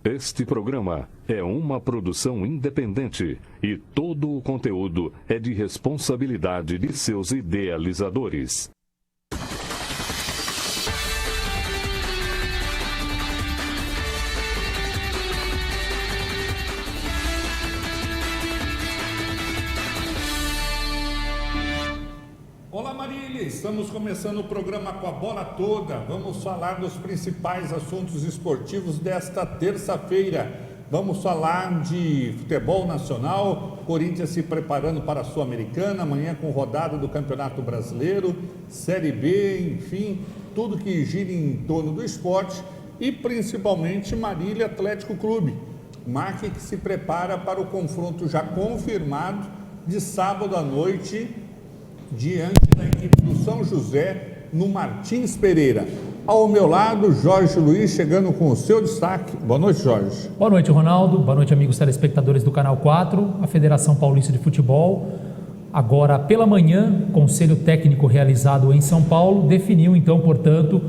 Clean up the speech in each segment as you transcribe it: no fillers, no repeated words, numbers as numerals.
Este programa é uma produção independente e todo o conteúdo é de responsabilidade de seus idealizadores. Olá Marília, estamos começando o programa Com a Bola Toda. Vamos falar dos principais assuntos esportivos desta terça-feira. Vamos falar de futebol nacional, Corinthians se preparando para a Sul-Americana, amanhã com rodada do Campeonato Brasileiro, Série B, enfim, tudo que gira em torno do esporte e principalmente Marília Atlético Clube. MAC que se prepara para o confronto já confirmado de sábado à noite, diante da equipe do São José, no Martins Pereira. Ao meu lado, Jorge Luiz, chegando com o seu destaque. Boa noite, Jorge. Boa noite, Ronaldo. Boa noite, amigos telespectadores do Canal 4. A Federação Paulista de Futebol, agora pela manhã, Conselho Técnico realizado em São Paulo, definiu então, portanto,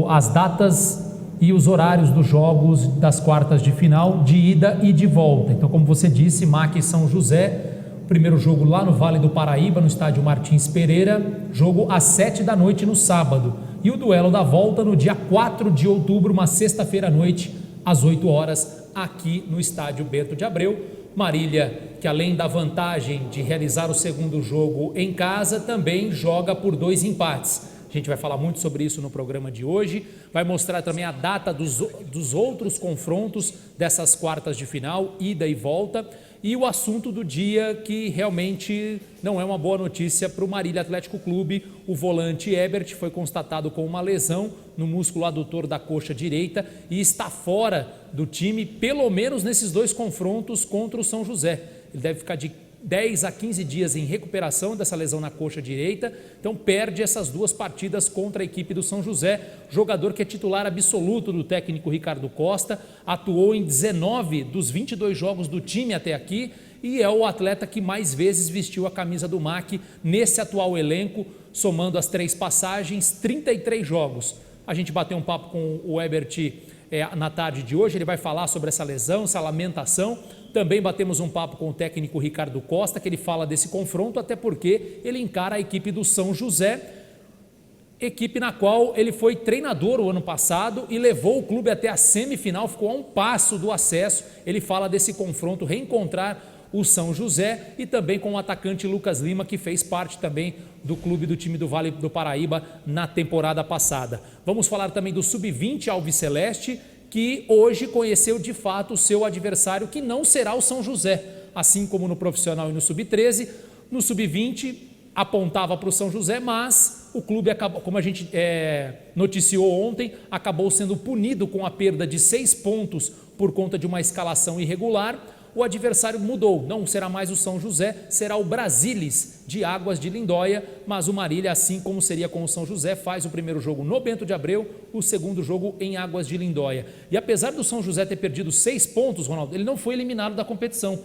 as datas e os horários dos jogos das quartas de final, de ida e de volta. Então, como você disse, MAC e São José, primeiro jogo lá no Vale do Paraíba, no estádio Martins Pereira, jogo às 7 da noite no sábado. E o duelo da volta no dia 4 de outubro, uma sexta-feira à noite, às 8 horas, aqui no estádio Bento de Abreu. Marília, que além da vantagem de realizar o segundo jogo em casa, também joga por 2 empates. A gente vai falar muito sobre isso no programa de hoje, vai mostrar também a data dos outros confrontos dessas quartas de final, ida e volta, e o assunto do dia que realmente não é uma boa notícia para o Marília Atlético Clube. O volante Ebert foi constatado com uma lesão no músculo adutor da coxa direita e está fora do time, pelo menos nesses 2 confrontos contra o São José. Ele deve ficar de 10 a 15 dias em recuperação dessa lesão na coxa direita, então perde essas 2 partidas contra a equipe do São José, jogador que é titular absoluto do técnico Ricardo Costa, atuou em 19 dos 22 jogos do time até aqui e é o atleta que mais vezes vestiu a camisa do MAC nesse atual elenco, somando as 3 passagens, 33 jogos. A gente bateu um papo com o Ebert na tarde de hoje, ele vai falar sobre essa lesão, essa lamentação. Também batemos um papo com o técnico Ricardo Costa, que ele fala desse confronto, até porque ele encara a equipe do São José, equipe na qual ele foi treinador o ano passado e levou o clube até a semifinal, ficou a um passo do acesso. Ele fala desse confronto, reencontrar o São José, e também com o atacante Lucas Lima, que fez parte também do clube do time do Vale do Paraíba na temporada passada. Vamos falar também do Sub-20 Alves Celeste, que hoje conheceu de fato o seu adversário, que não será o São José, assim como no profissional e no Sub-13. No Sub-20 apontava para o São José, mas o clube acabou, como a gente noticiou ontem, acabou sendo punido com a perda de 6 pontos por conta de uma escalação irregular. O adversário mudou, não será mais o São José, será o Brasilis de Águas de Lindóia, mas o Marília, assim como seria com o São José, faz o primeiro jogo no Bento de Abreu, o segundo jogo em Águas de Lindóia. E apesar do São José ter perdido 6 pontos, Ronaldo, ele não foi eliminado da competição,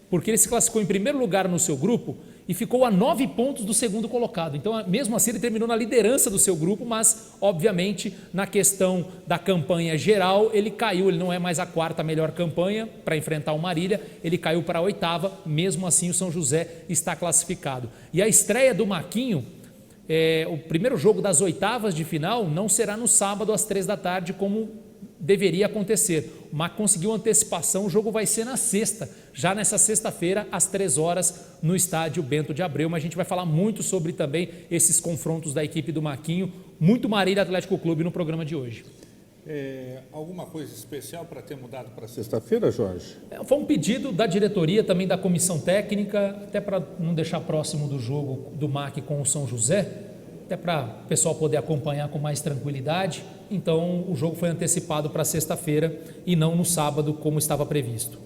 porque ele se classificou em primeiro lugar no seu grupo e ficou a 9 pontos do segundo colocado. Então, mesmo assim, ele terminou na liderança do seu grupo, mas, obviamente, na questão da campanha geral, ele caiu. Ele não é mais a 4ª melhor campanha para enfrentar o Marília, ele caiu para a 8ª, mesmo assim o São José está classificado. E a estreia do Maquinho, o primeiro jogo das 8ª de final, não será no sábado às 3 da tarde, como deveria acontecer. O MAC conseguiu antecipação, o jogo vai ser na sexta, já nessa sexta-feira, às 3 horas, no estádio Bento de Abreu. Mas a gente vai falar muito sobre também esses confrontos da equipe do Maquinho, muito Marília Atlético Clube no programa de hoje. Alguma coisa especial para ter mudado para sexta-feira, Jorge? Foi um pedido da diretoria, também da comissão técnica, até para não deixar próximo do jogo do MAC com o São José, até para o pessoal poder acompanhar com mais tranquilidade. Então o jogo foi antecipado para sexta-feira e não no sábado, como estava previsto.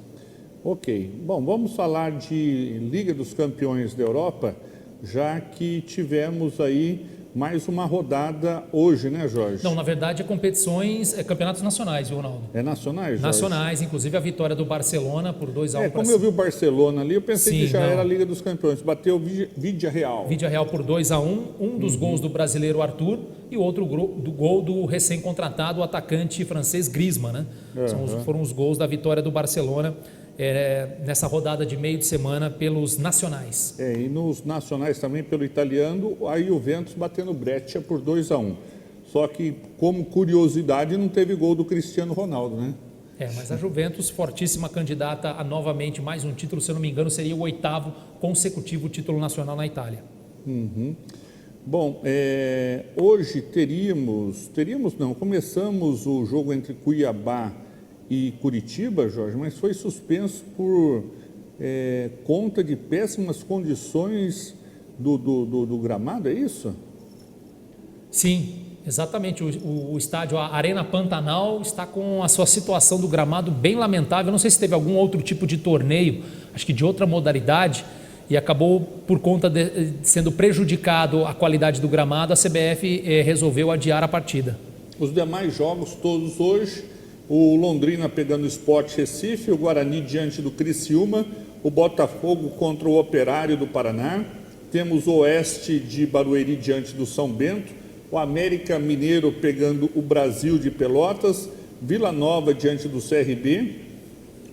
Ok, bom, vamos falar de Liga dos Campeões da Europa, já que tivemos aí mais uma rodada hoje, né, Jorge? Não, na verdade, campeonatos nacionais, viu, Ronaldo? É nacionais, Jorge? Nacionais, inclusive a vitória do Barcelona por 2-1. Como eu vi o Barcelona ali, eu pensei que já era a Liga dos Campeões. Bateu o Vídea Real. Vídea Real por 2-1, um dos gols do brasileiro Arthur e o outro gol do recém-contratado atacante francês Griezmann, né? Foram os gols da vitória do Barcelona nessa rodada de meio de semana pelos nacionais. E nos nacionais também pelo italiano, a Juventus batendo Breccia por 2-1. Só que, como curiosidade, não teve gol do Cristiano Ronaldo, né? Mas a Juventus, fortíssima candidata a novamente mais um título, se eu não me engano, seria o 8º consecutivo título nacional na Itália. Bom, hoje começamos o jogo entre Cuiabá e Curitiba, Jorge, mas foi suspenso por conta de péssimas condições do gramado, é isso? Sim, exatamente. O estádio, a Arena Pantanal, está com a sua situação do gramado bem lamentável. Não sei se teve algum outro tipo de torneio, acho que de outra modalidade, e acabou, por conta de sendo prejudicado a qualidade do gramado, a CBF resolveu adiar a partida. Os demais jogos todos hoje, o Londrina pegando o Sport Recife, o Guarani diante do Criciúma, o Botafogo contra o Operário do Paraná, temos o Oeste de Barueri diante do São Bento, o América Mineiro pegando o Brasil de Pelotas, Vila Nova diante do CRB,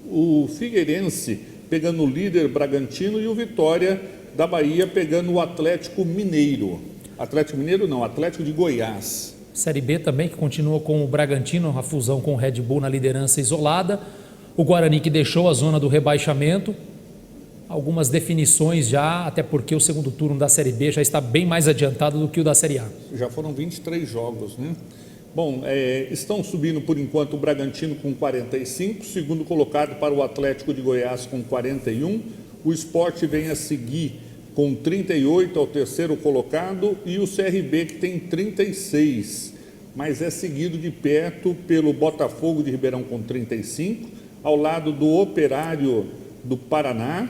o Figueirense pegando o líder Bragantino e o Vitória da Bahia pegando o Atlético Mineiro. Atlético Mineiro não, Atlético de Goiás. Série B também, que continua com o Bragantino, a fusão com o Red Bull na liderança isolada. O Guarani, que deixou a zona do rebaixamento. Algumas definições já, até porque o segundo turno da Série B já está bem mais adiantado do que o da Série A. Já foram 23 jogos, né? Bom, estão subindo por enquanto o Bragantino com 45, segundo colocado para o Atlético de Goiás com 41, o Sport vem a seguir com 38 ao terceiro colocado e o CRB que tem 36, mas é seguido de perto pelo Botafogo de Ribeirão com 35, ao lado do Operário do Paraná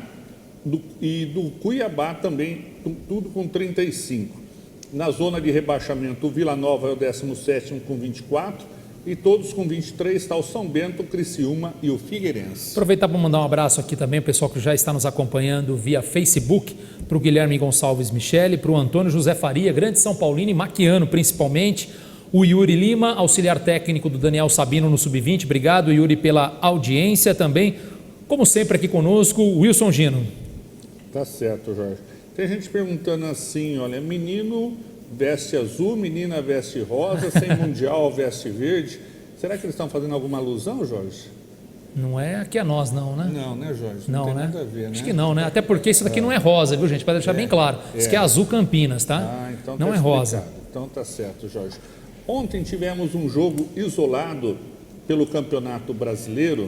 e do Cuiabá também, tudo com 35. Na zona de rebaixamento, o Vila Nova é o 17º com 24 e todos com 23 está o São Bento, o Criciúma e o Figueirense. Aproveitar para mandar um abraço aqui também, o pessoal que já está nos acompanhando via Facebook, para o Guilherme Gonçalves Michele, para o Antônio José Faria, grande São Paulino e maquiano principalmente, o Yuri Lima, auxiliar técnico do Daniel Sabino no Sub-20, obrigado Yuri pela audiência também, como sempre aqui conosco, Wilson Gino. Tá certo, Jorge. Tem gente perguntando assim, olha, menino veste azul, menina veste rosa, sem mundial veste verde. Será que eles estão fazendo alguma alusão, Jorge? Não é aqui a nós, não, né? Não, né, Jorge? Não, tem né? nada a ver, né? Acho que não, né? Até porque isso daqui não é rosa, viu, gente? Para deixar bem claro. Isso aqui é azul Campinas, tá? Então não tá é rosa. Então tá certo, Jorge. Ontem tivemos um jogo isolado pelo Campeonato Brasileiro.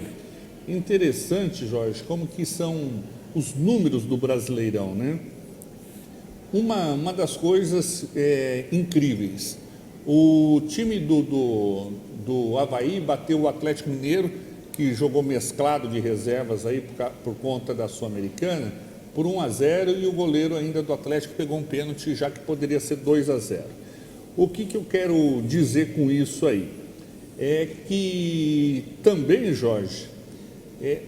Interessante, Jorge, como que são os números do Brasileirão, né? Uma das coisas incríveis, o time do Avaí bateu o Atlético Mineiro, que jogou mesclado de reservas aí por conta da Sul-Americana, por 1-0 e o goleiro ainda do Atlético pegou um pênalti, já que poderia ser 2-0. O que eu quero dizer com isso aí? É que também, Jorge,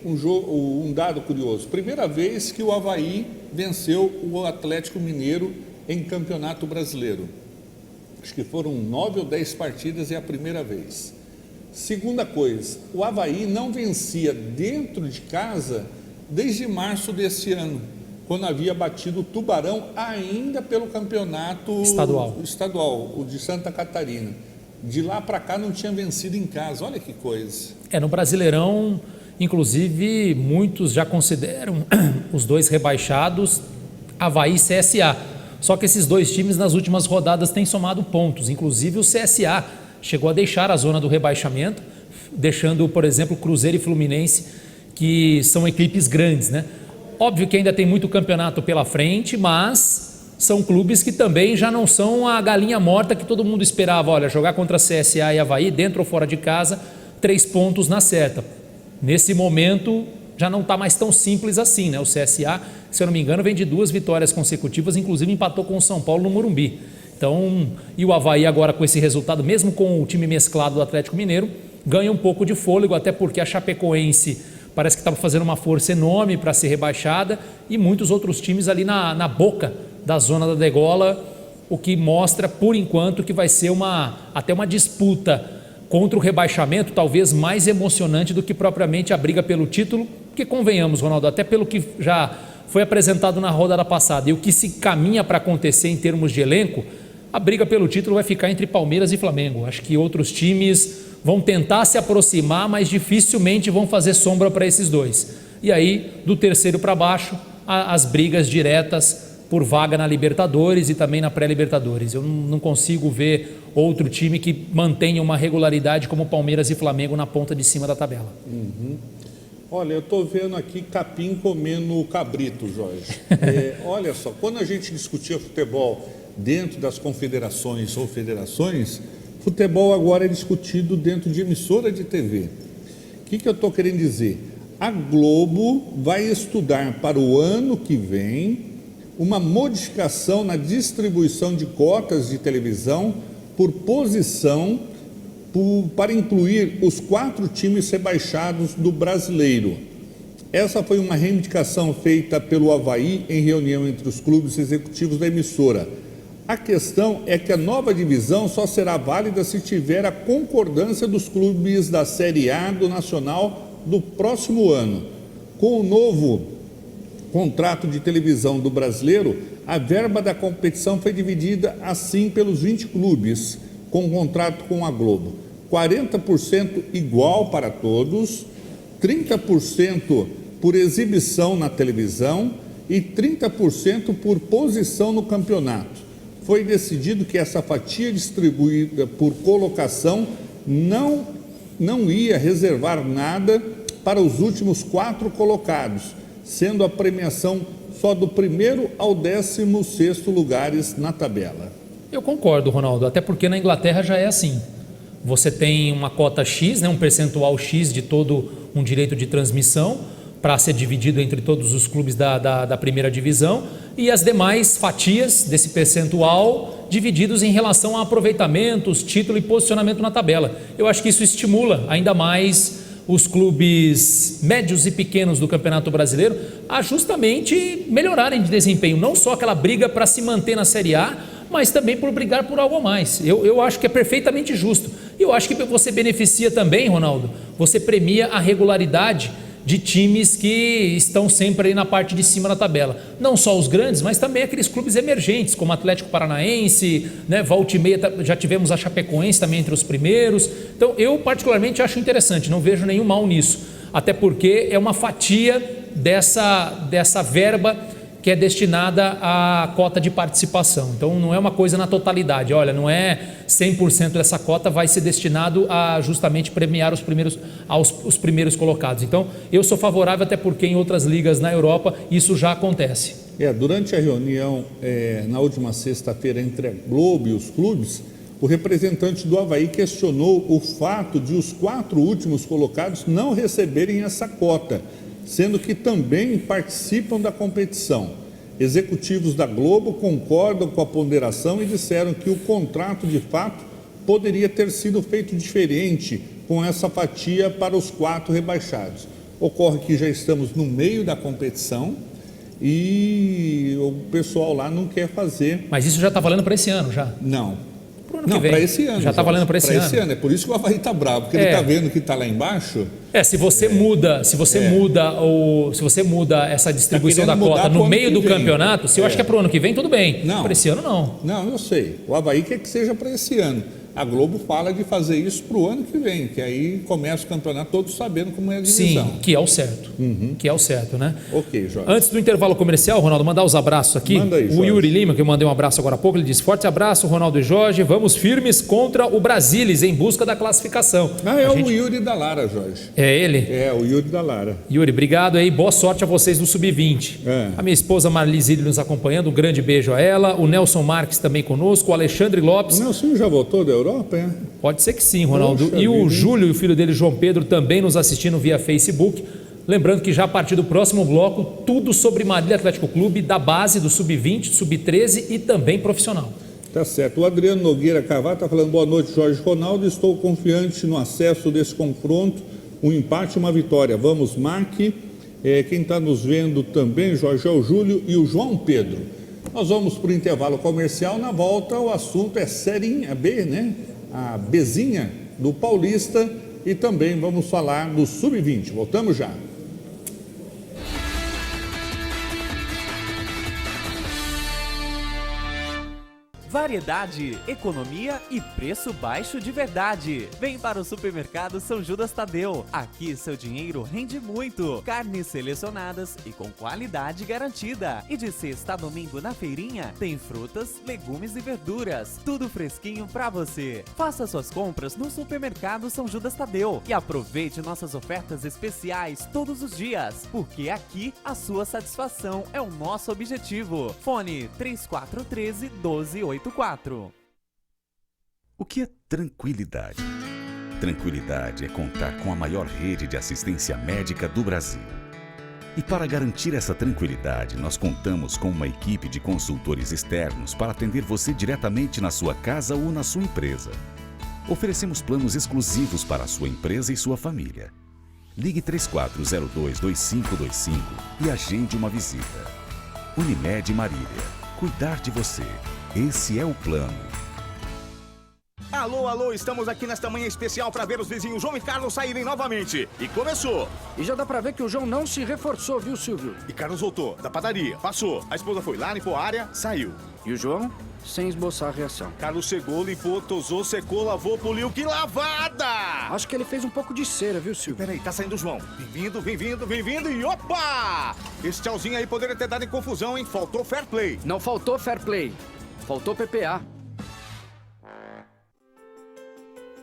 um dado curioso, primeira vez que o Avaí venceu o Atlético Mineiro em Campeonato Brasileiro. Acho que foram 9 ou 10 partidas e é a primeira vez. Segunda coisa, o Avaí não vencia dentro de casa desde março desse ano, quando havia batido o Tubarão ainda pelo campeonato estadual, o de Santa Catarina. De lá para cá não tinha vencido em casa, olha que coisa. No Brasileirão, inclusive, muitos já consideram os dois rebaixados, Avaí e CSA. Só que esses dois times nas últimas rodadas têm somado pontos, inclusive o CSA chegou a deixar a zona do rebaixamento, deixando, por exemplo, Cruzeiro e Fluminense, que são equipes grandes, né? Óbvio que ainda tem muito campeonato pela frente, mas são clubes que também já não são a galinha morta que todo mundo esperava. Olha, jogar contra CSA e Avaí, dentro ou fora de casa, 3 pontos na certa. Nesse momento, já não está mais tão simples assim, né? O CSA, se eu não me engano, vem de 2 vitórias consecutivas, inclusive empatou com o São Paulo no Morumbi. Então, e o Avaí agora com esse resultado, mesmo com o time mesclado do Atlético Mineiro, ganha um pouco de fôlego, até porque a Chapecoense parece que estava fazendo uma força enorme para ser rebaixada e muitos outros times ali na boca da zona da degola, o que mostra, por enquanto, que vai ser até uma disputa contra o rebaixamento, talvez mais emocionante do que propriamente a briga pelo título, porque convenhamos, Ronaldo, até pelo que já foi apresentado na rodada passada e o que se caminha para acontecer em termos de elenco, a briga pelo título vai ficar entre Palmeiras e Flamengo. Acho que outros times vão tentar se aproximar, mas dificilmente vão fazer sombra para esses dois. E aí, do terceiro para baixo, as brigas diretas por vaga na Libertadores e também na pré-Libertadores. Eu não consigo ver outro time que mantenha uma regularidade como Palmeiras e Flamengo na ponta de cima da tabela. Olha, eu estou vendo aqui capim comendo cabrito, Jorge. Olha só, quando a gente discutia futebol dentro das confederações ou federações, futebol agora é discutido dentro de emissora de TV. O que eu estou querendo dizer? A Globo vai estudar para o ano que vem uma modificação na distribuição de cotas de televisão por posição para incluir os 4 times rebaixados do Brasileiro. Essa foi uma reivindicação feita pelo Avaí em reunião entre os clubes executivos da emissora. A questão é que a nova divisão só será válida se tiver a concordância dos clubes da Série A do Nacional do próximo ano. Com o novo contrato de televisão do Brasileiro, a verba da competição foi dividida assim pelos 20 clubes, com contrato com a Globo. 40% igual para todos, 30% por exibição na televisão e 30% por posição no campeonato. Foi decidido que essa fatia distribuída por colocação não ia reservar nada para os últimos 4 colocados, sendo a premiação só do 1º ao 16º lugares na tabela. Eu concordo, Ronaldo, até porque na Inglaterra já é assim. Você tem uma cota X, um percentual X de todo um direito de transmissão para ser dividido entre todos os clubes da primeira divisão e as demais fatias desse percentual divididos em relação a aproveitamentos, título e posicionamento na tabela. Eu acho que isso estimula ainda mais os clubes médios e pequenos do Campeonato Brasileiro a justamente melhorarem de desempenho, não só aquela briga para se manter na Série A, mas também por brigar por algo a mais. Eu acho que é perfeitamente justo. E eu acho que você beneficia também, Ronaldo, você premia a regularidade de times que estão sempre aí na parte de cima da tabela. Não só os grandes, mas também aqueles clubes emergentes, como Atlético Paranaense, volta e meia, já tivemos a Chapecoense também entre os primeiros. Então, eu particularmente acho interessante, não vejo nenhum mal nisso. Até porque é uma fatia dessa verba que é destinada à cota de participação. Então, não é uma coisa na totalidade. Olha, não é 100% dessa cota vai ser destinado a justamente premiar os primeiros colocados. Então, eu sou favorável, até porque em outras ligas na Europa isso já acontece. Durante a reunião, na última sexta-feira, entre a Globo e os clubes, o representante do Avaí questionou o fato de os 4 últimos colocados não receberem essa cota, sendo que também participam da competição. Executivos da Globo concordam com a ponderação e disseram que o contrato, de fato, poderia ter sido feito diferente com essa fatia para os 4 rebaixados. Ocorre que já estamos no meio da competição e o pessoal lá não quer fazer. Mas isso já está valendo para esse ano, já? Não. Não, para esse ano. Já está valendo para esse ano. É por isso que o Avaí está bravo, porque ele está vendo que está lá embaixo. Se você muda essa distribuição da cota no meio do campeonato, se eu acho que é para o ano que vem, tudo bem. Para esse ano, não. Não, eu sei. O Avaí quer que seja para esse ano. A Globo fala de fazer isso para o ano que vem, que aí começa o campeonato todos sabendo como é a divisão. Sim, que é o certo. Que é o certo, né? Ok, Jorge. Antes do intervalo comercial, Ronaldo, mandar os abraços aqui. Manda aí, o Yuri Lima, que eu mandei um abraço agora há pouco, ele disse: forte abraço, Ronaldo e Jorge, vamos firmes contra o Brasilis em busca da classificação. O Yuri da Lara, Jorge. É ele? É, o Yuri da Lara. Yuri, obrigado aí, boa sorte a vocês no Sub-20. A minha esposa Marlise nos acompanhando, um grande beijo a ela, o Nelson Marques também conosco, o Alexandre Lopes. O Nelson já voltou da Europa, é? Pode ser que sim, Ronaldo. E o Júlio e o filho dele, João Pedro, também nos assistindo via Facebook. Lembrando que já a partir do próximo bloco, tudo sobre Marília Atlético Clube, da base, do Sub-20, Sub-13 e também profissional. Tá certo. O Adriano Nogueira Carvalho está falando, boa noite, Jorge Ronaldo, estou confiante no acesso desse confronto, um empate e uma vitória. Vamos, Marque. Quem está nos vendo também, Jorge, é o Júlio e o João Pedro. Nós vamos para o intervalo comercial, na volta o assunto é Serinha B, né? A Bezinha do Paulista, e também vamos falar do Sub-20. Voltamos já. Variedade, economia e preço baixo de verdade. Vem para o Supermercado São Judas Tadeu. Aqui seu dinheiro rende muito. Carnes selecionadas e com qualidade garantida. E de sexta a domingo na feirinha tem frutas, legumes e verduras. Tudo fresquinho para você. Faça suas compras no Supermercado São Judas Tadeu e aproveite nossas ofertas especiais todos os dias, porque aqui a sua satisfação é o nosso objetivo. Fone 3413-1284. O que é tranquilidade? Tranquilidade é contar com a maior rede de assistência médica do Brasil. E para garantir essa tranquilidade, nós contamos com uma equipe de consultores externos para atender você diretamente na sua casa ou na sua empresa. Oferecemos planos exclusivos para a sua empresa e sua família. Ligue 3402-2525 e agende uma visita. Unimed Marília. Cuidar de você. Esse é o plano. Alô, alô, estamos aqui nesta manhã especial para ver os vizinhos João e Carlos saírem novamente. E começou. E já dá pra ver que o João não se reforçou, viu, Silvio? E Carlos voltou da padaria, passou. A esposa foi lá, limpou a área, saiu. E o João, sem esboçar a reação. Carlos chegou, limpou, tosou, secou, lavou, poliu. Que lavada! Acho que ele fez um pouco de cera, viu, Silvio? Peraí, tá saindo o João. Bem-vindo, bem-vindo, bem-vindo e opa! Esse tchauzinho aí poderia ter dado em confusão, hein? Faltou fair play. Não faltou fair play. Faltou PPA.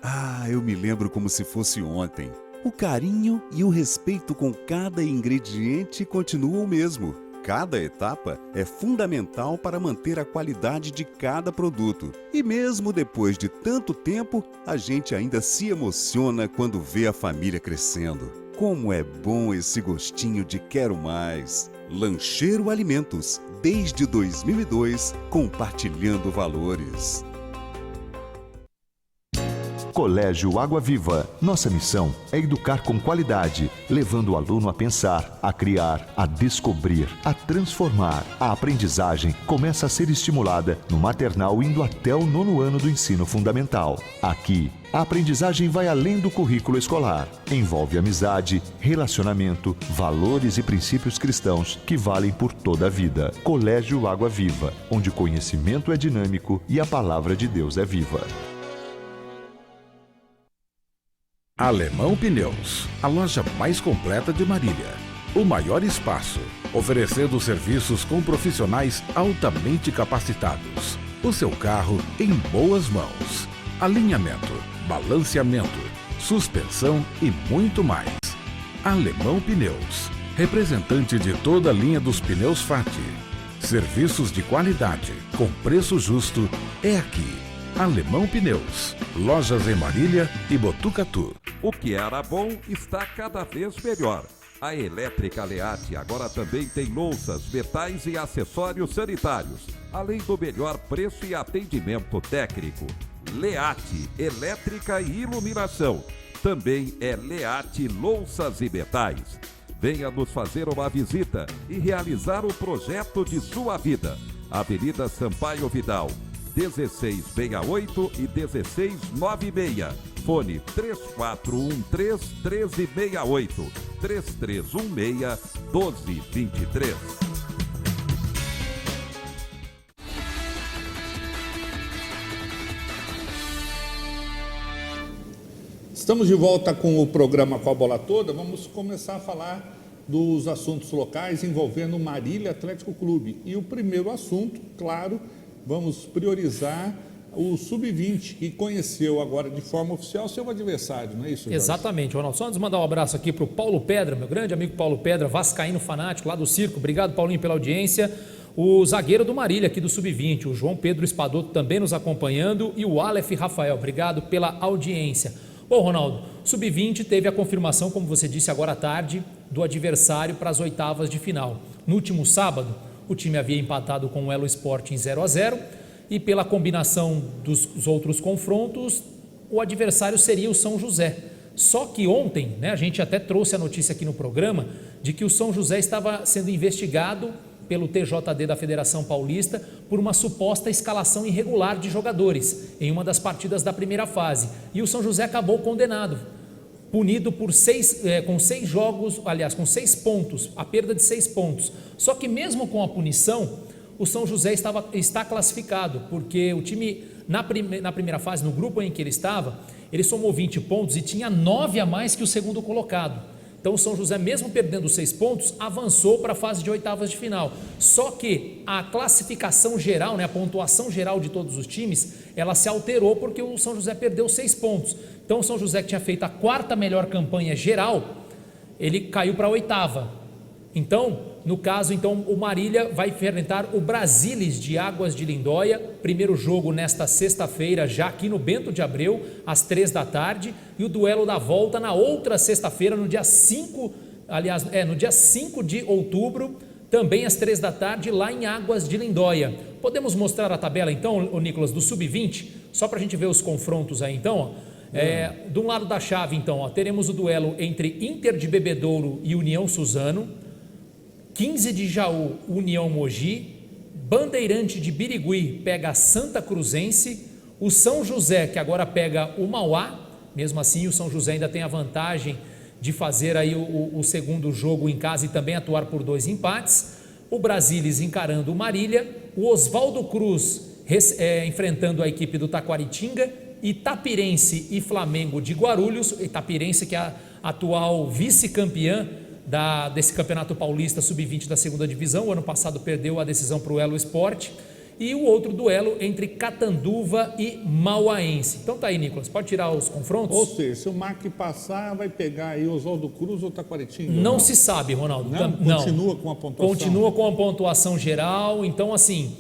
Ah, eu me lembro como se fosse ontem. O carinho e o respeito com cada ingrediente continuam o mesmo. Cada etapa é fundamental para manter a qualidade de cada produto. E mesmo depois de tanto tempo, a gente ainda se emociona quando vê a família crescendo. Como é bom esse gostinho de quero mais. Lancheiro Alimentos, desde 2002, compartilhando valores. Colégio Água Viva. Nossa missão é educar com qualidade, levando o aluno a pensar, a criar, a descobrir, a transformar. A aprendizagem começa a ser estimulada no maternal indo até o 9º ano do ensino fundamental. Aqui, a aprendizagem vai além do currículo escolar. Envolve amizade, relacionamento, valores e princípios cristãos que valem por toda a vida. Colégio Água Viva, onde o conhecimento é dinâmico e a palavra de Deus é viva. Alemão Pneus, a loja mais completa de Marília. O maior espaço, oferecendo serviços com profissionais altamente capacitados. O seu carro em boas mãos. Alinhamento, balanceamento, suspensão e muito mais. Alemão Pneus, representante de toda a linha dos pneus FAT. Serviços de qualidade, com preço justo, é aqui. Alemão Pneus, lojas em Marília e Botucatu. O que era bom está cada vez melhor. A Elétrica Leate agora também tem louças, metais e acessórios sanitários, além do melhor preço e atendimento técnico. Leate, elétrica e iluminação. Também é Leate Louças e Metais. Venha nos fazer uma visita e realizar o projeto de sua vida. Avenida Sampaio Vidal, 1668 e 1696. Fone 3413-1368, 3316-1223. Estamos de volta com o programa Com a Bola Toda. Vamos começar a falar dos assuntos locais envolvendo Marília Atlético Clube. E o primeiro assunto, claro, vamos priorizar o Sub-20, que conheceu agora de forma oficial seu adversário, não é isso, Jorge? Exatamente, Ronaldo. Só antes de mandar um abraço aqui para o Paulo Pedra, meu grande amigo Paulo Pedra, vascaíno fanático lá do Circo. Obrigado, Paulinho, pela audiência. O zagueiro do Marília aqui do Sub-20, o João Pedro Espadoto também nos acompanhando e o Aleph Rafael. Obrigado pela audiência. Bom, Ronaldo, Sub-20 teve a confirmação, como você disse agora à tarde, do adversário para as oitavas de final. No último sábado, o time havia empatado com o Elo Sport em 0-0 e pela combinação dos outros confrontos, o adversário seria o São José. Só que ontem, né, a gente até trouxe a notícia aqui no programa de que o São José estava sendo investigado pelo TJD da Federação Paulista por uma suposta escalação irregular de jogadores em uma das partidas da primeira fase. E o São José acabou condenado, punido por com 6 jogos, aliás, com 6 pontos, a perda de 6 pontos. Só que mesmo com a punição, o São José está classificado, porque o time, na primeira fase, no grupo em que ele estava, ele somou 20 pontos e tinha 9 a mais que o segundo colocado. Então o São José, mesmo perdendo 6 pontos, avançou para a fase de oitavas de final. Só que a classificação geral, né, a pontuação geral de todos os times, ela se alterou porque o São José perdeu 6 pontos. Então o São José, que tinha feito a 4ª melhor campanha geral, ele caiu para a 8ª. Então, no caso, o Marília vai enfrentar o Brasilis de Águas de Lindóia, primeiro jogo nesta sexta-feira, já aqui no Bento de Abreu, às 3 da tarde, e o duelo da volta na outra sexta-feira, no dia 5 de outubro, também às 3 da tarde, lá em Águas de Lindóia. Podemos mostrar a tabela então, o Nicolas, do Sub-20, só para a gente ver os confrontos aí então, de um lado da chave então, teremos o duelo entre Inter de Bebedouro e União Suzano, 15 de Jaú, União Mogi, Bandeirante de Birigui pega a Santa Cruzense, o São José, que agora pega o Mauá. Mesmo assim o São José ainda tem a vantagem de fazer aí o segundo jogo em casa e também atuar por 2 empates, o Brasilis encarando o Marília, o Oswaldo Cruz enfrentando a equipe do Taquaritinga, Itapirense e Flamengo de Guarulhos, Itapirense que é a atual vice-campeã desse Campeonato Paulista Sub-20 da segunda divisão. O ano passado perdeu a decisão para o Elo Esporte. E o outro duelo entre Catanduva e Mauaense. Então tá aí, Nicolas, pode tirar os confrontos? Ou seja, se o MAC passar, vai pegar aí Oswaldo Cruz ou Taquaritinga? Não se sabe, Ronaldo. Não? Continua com a pontuação? Continua com a pontuação geral. Então assim,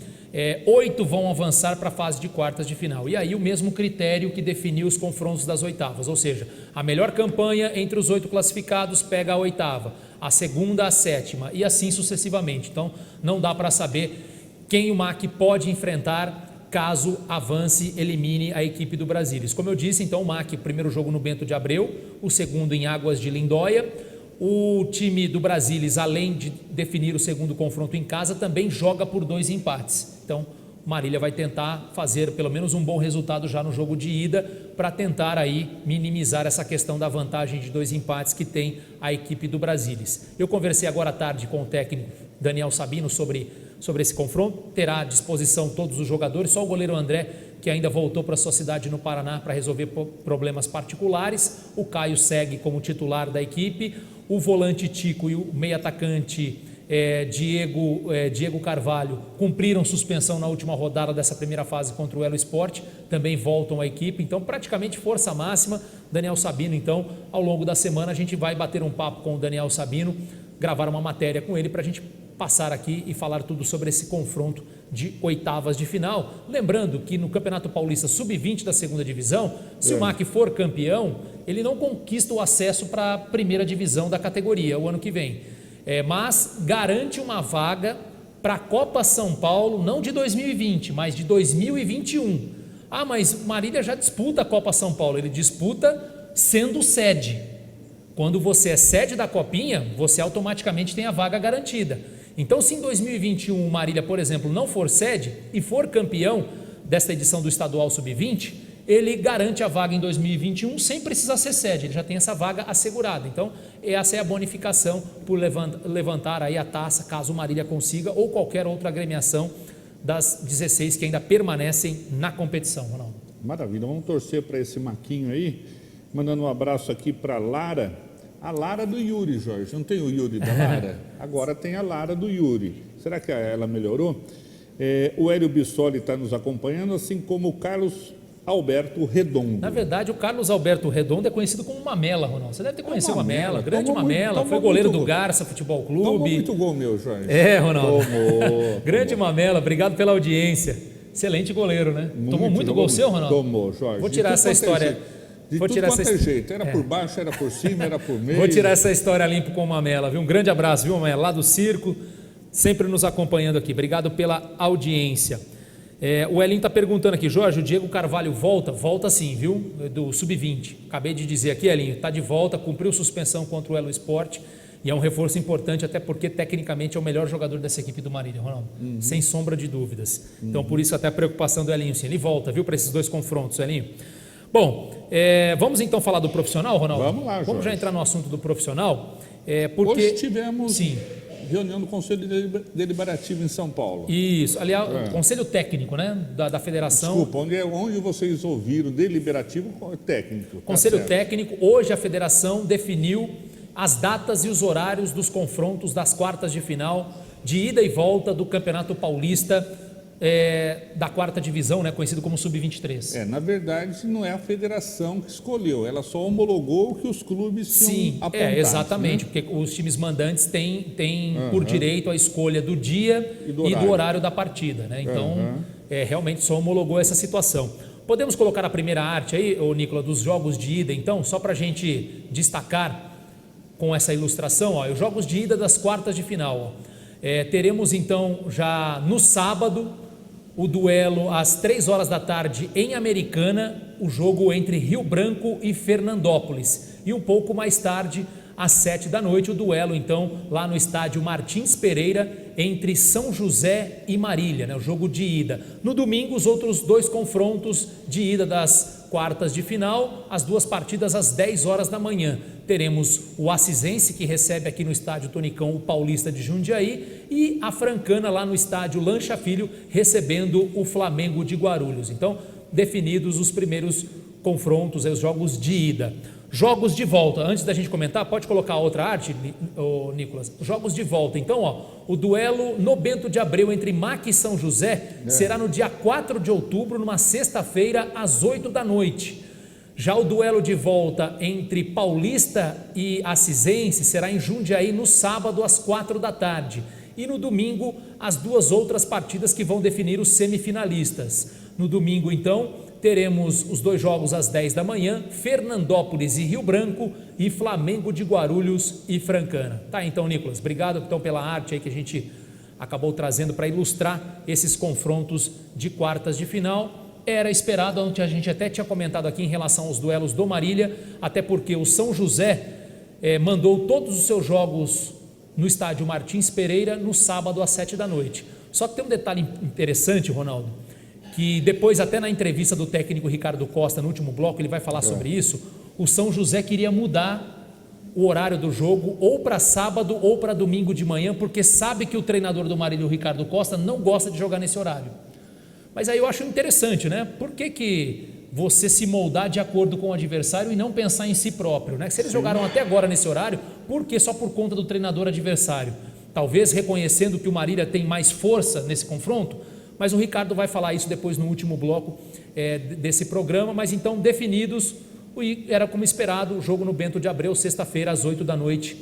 8 vão avançar para a fase de quartas de final. E aí o mesmo critério que definiu os confrontos das oitavas, ou seja, a melhor campanha entre os 8 classificados pega a oitava, a segunda a sétima e assim sucessivamente. Então não dá para saber quem o MAC pode enfrentar caso avance, elimine a equipe do Brasilis. Como eu disse, então o MAC, primeiro jogo no Bento de Abreu, o segundo em Águas de Lindóia. O time do Brasilis, além de definir o segundo confronto em casa, também joga por 2 empates. Então, o Marília vai tentar fazer pelo menos um bom resultado já no jogo de ida para tentar aí minimizar essa questão da vantagem de 2 empates que tem a equipe do Brasilis. Eu conversei agora à tarde com o técnico Daniel Sabino sobre esse confronto, terá à disposição todos os jogadores, só o goleiro André, que ainda voltou para sua cidade no Paraná para resolver problemas particulares. O Caio segue como titular da equipe, o volante Tico e o meio atacante Diego Carvalho cumpriram suspensão na última rodada dessa primeira fase contra o Elo Esporte, também voltam à equipe, então praticamente força máxima. Daniel Sabino, então, ao longo da semana a gente vai bater um papo com o Daniel Sabino, gravar uma matéria com ele para a gente passar aqui e falar tudo sobre esse confronto de oitavas de final. Lembrando que no Campeonato Paulista Sub-20 da segunda divisão, se o MAC for campeão, ele não conquista o acesso para a primeira divisão da categoria o ano que vem, mas garante uma vaga para a Copa São Paulo, não de 2020, mas de 2021. Mas Marília já disputa a Copa São Paulo, ele disputa sendo sede. Quando você é sede da Copinha, você automaticamente tem a vaga garantida. Então, se em 2021 o Marília, por exemplo, não for sede e for campeão desta edição do Estadual Sub-20, ele garante a vaga em 2021 sem precisar ser sede, ele já tem essa vaga assegurada. Então, essa é a bonificação por levantar aí a taça, caso o Marília consiga, ou qualquer outra agremiação das 16 que ainda permanecem na competição, Ronaldo. Maravilha, vamos torcer para esse Maquinho aí, mandando um abraço aqui para Lara. A Lara do Yuri, Jorge. Não tem o Yuri da Lara? Agora tem a Lara do Yuri. Será que ela melhorou? O Hélio Bissoli está nos acompanhando, assim como o Carlos Alberto Redondo. Na verdade, o Carlos Alberto Redondo é conhecido como Mamela, Ronaldo. Você deve ter conhecido o Mamela, grande Mamela, foi goleiro do Garça Futebol Clube. Tomou muito gol meu, Jorge. Ronaldo. Grande Mamela, obrigado pela audiência. Excelente goleiro, né? Tomou muito gol seu, Ronaldo? Tomou, Jorge. Vou tirar essa história... Vou tirar essa jeito. Era por baixo, era por cima, era por meio. Vou tirar essa história limpo com o Mamela, viu? Um grande abraço, viu, Mamela? Lá do circo, sempre nos acompanhando aqui. Obrigado pela audiência. O Elinho está perguntando aqui, Jorge, o Diego Carvalho volta? Volta sim, viu? Do Sub-20. Acabei de dizer aqui, Elinho, está de volta, cumpriu suspensão contra o Elo Sport e é um reforço importante, até porque tecnicamente é o melhor jogador dessa equipe do Marília, Ronaldo. Sem sombra de dúvidas. Então, por isso até a preocupação do Elinho, sim. Ele volta, viu, para esses 2 confrontos, Elinho. Bom, vamos então falar do profissional, Ronaldo? Vamos lá, Jorge. Vamos já entrar no assunto do profissional. Porque... Hoje tivemos... Sim. Reunião do Conselho Deliberativo em São Paulo. Isso, aliás, Conselho Técnico, né, da Federação. Desculpa, onde vocês ouviram deliberativo técnico? Conselho Técnico, hoje a Federação definiu as datas e os horários dos confrontos das quartas de final, de ida e volta do Campeonato Paulista da quarta divisão, né, conhecido como Sub-23. Na verdade, não é a federação que escolheu, ela só homologou o que os clubes tinham apontado. Exatamente, né? Porque os times mandantes têm por direito a escolha do dia e do horário da partida, né? Então, realmente só homologou essa situação. Podemos colocar a primeira arte aí, Nicolas, dos jogos de ida, então, só para a gente destacar com essa ilustração, os jogos de ida das quartas de final. Teremos, então, já no sábado, o duelo às 3 horas da tarde em Americana, o jogo entre Rio Branco e Fernandópolis. E um pouco mais tarde, às 7 da noite, o duelo, então, lá no estádio Martins Pereira, entre São José e Marília, né? O jogo de ida. No domingo, os outros 2 confrontos de ida das quartas de final, as 2 partidas às 10 horas da manhã. Teremos o Acisense, que recebe aqui no estádio Tonicão o Paulista de Jundiaí, e a Francana lá no estádio Lancha Filho, recebendo o Flamengo de Guarulhos. Então, definidos os primeiros confrontos, os jogos de ida. Jogos de volta, antes da gente comentar, pode colocar a outra arte, Nicolas? Jogos de volta, então, o duelo no Bento de Abreu entre MAC e São José será no dia 4 de outubro, numa sexta-feira, às 8 da noite. Já o duelo de volta entre Paulista e Acisense será em Jundiaí no sábado às 4 da tarde. E no domingo, as 2 outras partidas que vão definir os semifinalistas. No domingo, então, teremos os 2 jogos às 10 da manhã, Fernandópolis e Rio Branco, e Flamengo de Guarulhos e Francana. Tá, então, Nicolas, obrigado então pela arte aí que a gente acabou trazendo para ilustrar esses confrontos de quartas de final. Era esperado, onde a gente até tinha comentado aqui em relação aos duelos do Marília, até porque o São José mandou todos os seus jogos no estádio Martins Pereira no sábado às 7 da noite. Só que tem um detalhe interessante, Ronaldo, que depois até na entrevista do técnico Ricardo Costa no último bloco, ele vai falar sobre isso. O São José queria mudar o horário do jogo ou para sábado ou para domingo de manhã, porque sabe que o treinador do Marília, o Ricardo Costa, não gosta de jogar nesse horário. Mas aí eu acho interessante, né? Por que você se moldar de acordo com o adversário e não pensar em si próprio, né? Se eles jogaram até agora nesse horário, por que só por conta do treinador adversário? Talvez reconhecendo que o Marília tem mais força nesse confronto, mas o Ricardo vai falar isso depois no último bloco desse programa. Mas então, definidos, era como esperado, o jogo no Bento de Abreu, sexta-feira às 8 da noite,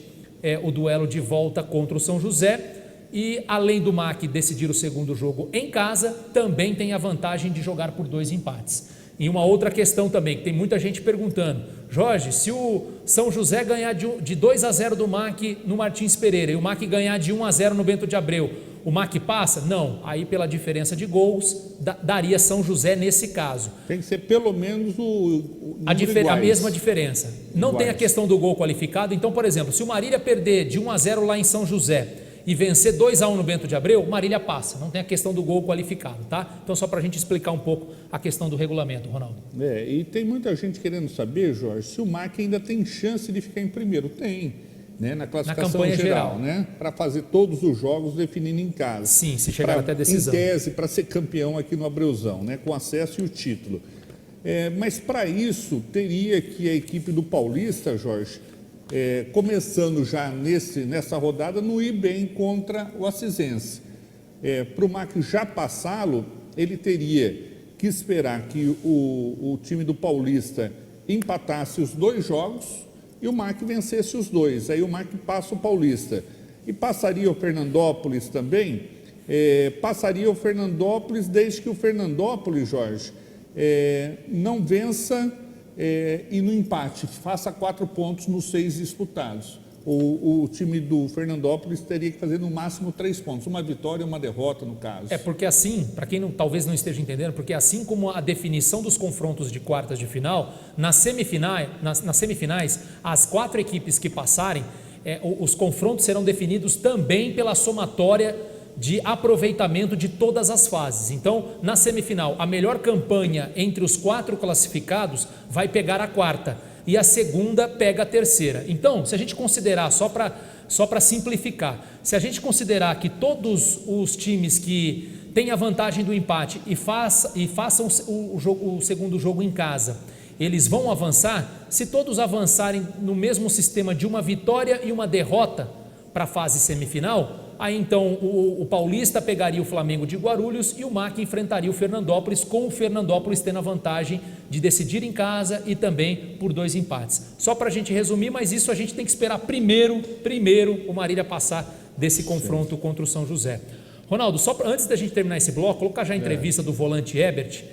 o duelo de volta contra o São José. E além do MAC decidir o segundo jogo em casa, também tem a vantagem de jogar por 2 empates. E uma outra questão também, que tem muita gente perguntando: Jorge, se o São José ganhar de 2-0 do MAC no Martins Pereira e o MAC ganhar de 1-0 no Bento de Abreu, o MAC passa? Não, aí pela diferença de gols, daria São José nesse caso. Tem que ser pelo menos a mesma diferença. Não iguais. Tem a questão do gol qualificado. Então, por exemplo, se o Marília perder de 1-0 lá em São José e vencer 2-1 no Bento de Abreu, Marília passa, não tem a questão do gol qualificado, tá? Então, só para a gente explicar um pouco a questão do regulamento, Ronaldo. E tem muita gente querendo saber, Jorge, se o MAC ainda tem chance de ficar em primeiro. Tem, né? Na classificação geral, né? Para fazer todos os jogos definindo em casa. Sim, se chegar até a decisão. Em tese, para ser campeão aqui no Abreuzão, né? Com acesso e o título. Mas para isso, teria que a equipe do Paulista, Jorge, começando já nessa rodada, não ir bem contra o Acisense. Para o MAC já passá-lo, ele teria que esperar que o time do Paulista empatasse os 2 jogos e o MAC vencesse os 2. Aí o MAC passa o Paulista. E passaria o Fernandópolis também? Passaria o Fernandópolis desde que o Fernandópolis, Jorge, não vença e no empate faça 4 pontos nos 6 disputados. o time do Fernandópolis teria que fazer no máximo 3 pontos, uma vitória e uma derrota no caso. Porque assim, para quem talvez não esteja entendendo, porque assim como a definição dos confrontos de quartas de final, nas semifinais, as 4 equipes que passarem, os confrontos serão definidos também pela somatória de aproveitamento de todas as fases. Então, na semifinal, a melhor campanha entre os 4 classificados vai pegar a quarta e a segunda pega a terceira. Então, se a gente considerar, só para simplificar, se a gente considerar que todos os times que têm a vantagem do empate e façam o segundo jogo em casa, eles vão avançar, se todos avançarem no mesmo sistema de uma vitória e uma derrota para a fase semifinal, aí então o Paulista pegaria o Flamengo de Guarulhos e o MAC enfrentaria o Fernandópolis, com o Fernandópolis tendo a vantagem de decidir em casa e também por 2 empates. Só para a gente resumir, mas isso a gente tem que esperar primeiro o Marília passar desse confronto contra o São José. Ronaldo, antes da gente terminar esse bloco, colocar já a entrevista do volante Ebert,